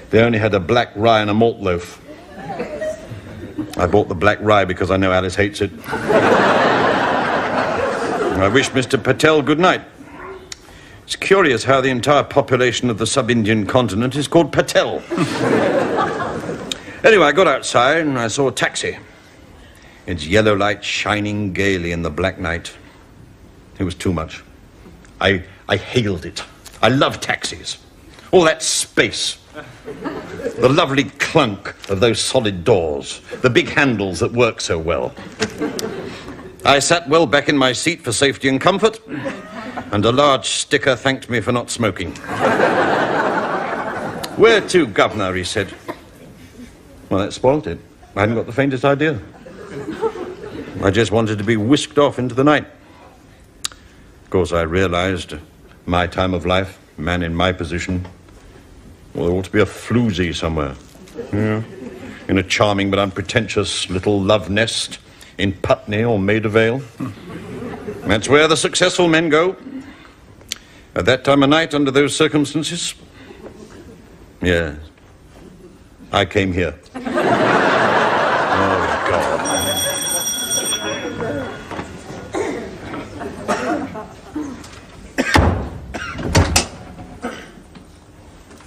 They only had a black rye and a malt loaf. I bought the black rye because I know Alice hates it. I wish Mr. Patel good night. It's curious how the entire population of the sub-Indian continent is called Patel. Anyway, I got outside and I saw a taxi. Its yellow light shining gaily in the black night. It was too much. I hailed it. I love taxis. All that space. The lovely clunk of those solid doors. The big handles that work so well. I sat well back in my seat for safety and comfort, and a large sticker thanked me for not smoking. "Where to, Governor?" he said. Well, that spoilt it. I hadn't got the faintest idea. I just wanted to be whisked off into the night. Of course, I realized my time of life, man in my position, well, there ought to be a floozy somewhere. Yeah. In a charming but unpretentious little love nest in Putney or Maida Vale. That's where the successful men go. At that time of night, under those circumstances. Yes. I came here. Oh, God.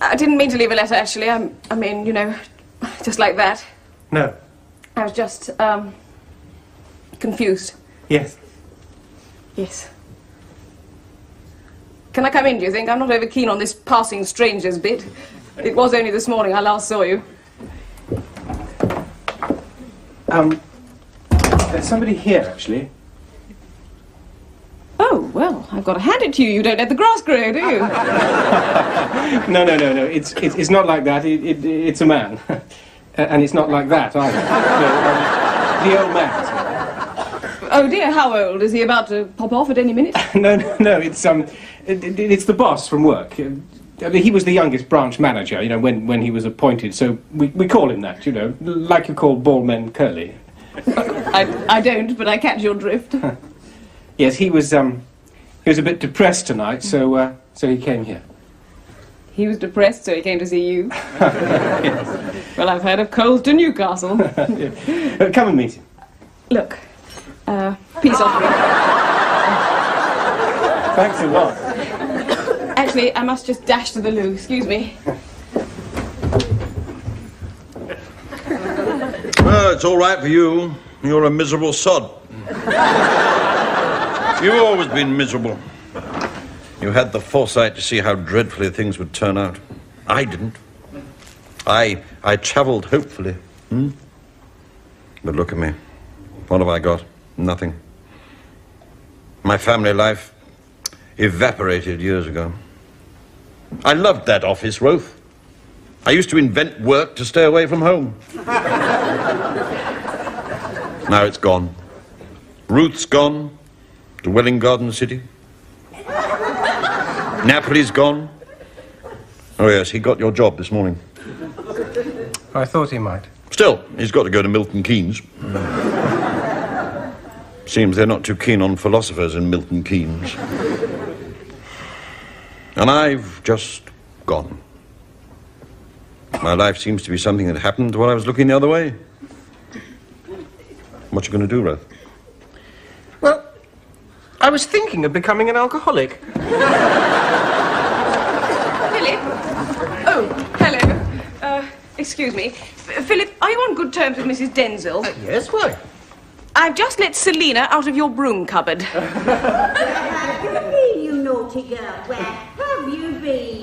I didn't mean to leave a letter, actually. I mean, you know, just like that. No. I was just, confused. Yes. Yes. Can I come in, do you think? I'm not over keen on this passing strangers bit. It was only this morning I last saw you. There's somebody here, actually. Oh, well, I've got to hand it to you. You don't let the grass grow, do you? No. It's not like that. It's a man. And it's not like that, either. No, the old man. Oh, dear, how old? Is he about to pop off at any minute? No, it's the boss from work. I mean, he was the youngest branch manager, you know, when he was appointed, so we call him that, you know, like you call bald men curly. I don't, but I catch your drift. Yes, he was a bit depressed tonight, so he came here. He was depressed, so he came to see you. Yes. Well, I've heard of Coles to Newcastle. Yeah. Come and meet him. Look, peace offering. Thanks a lot. Actually, I must just dash to the loo. Excuse me. Well, it's all right for you. You're a miserable sod. You've always been miserable. You had the foresight to see how dreadfully things would turn out. I didn't. I travelled hopefully. But look at me. What have I got? Nothing. My family life evaporated years ago. I loved that office, Roath. I used to invent work to stay away from home. Now it's gone. Ruth's gone to Welwyn Garden City. Napoli's gone. Oh, yes, he got your job this morning. I thought he might. Still, he's got to go to Milton Keynes. Seems they're not too keen on philosophers in Milton Keynes. And I've just gone. My life seems to be something that happened while I was looking the other way. What you going to do, Roath? Well, I was thinking of becoming an alcoholic. Philip? Oh, hello. Excuse me. Philip, are you on good terms with Mrs. Denzil? Yes, why? I've just let Selina out of your broom cupboard. You naughty girl, where have you been?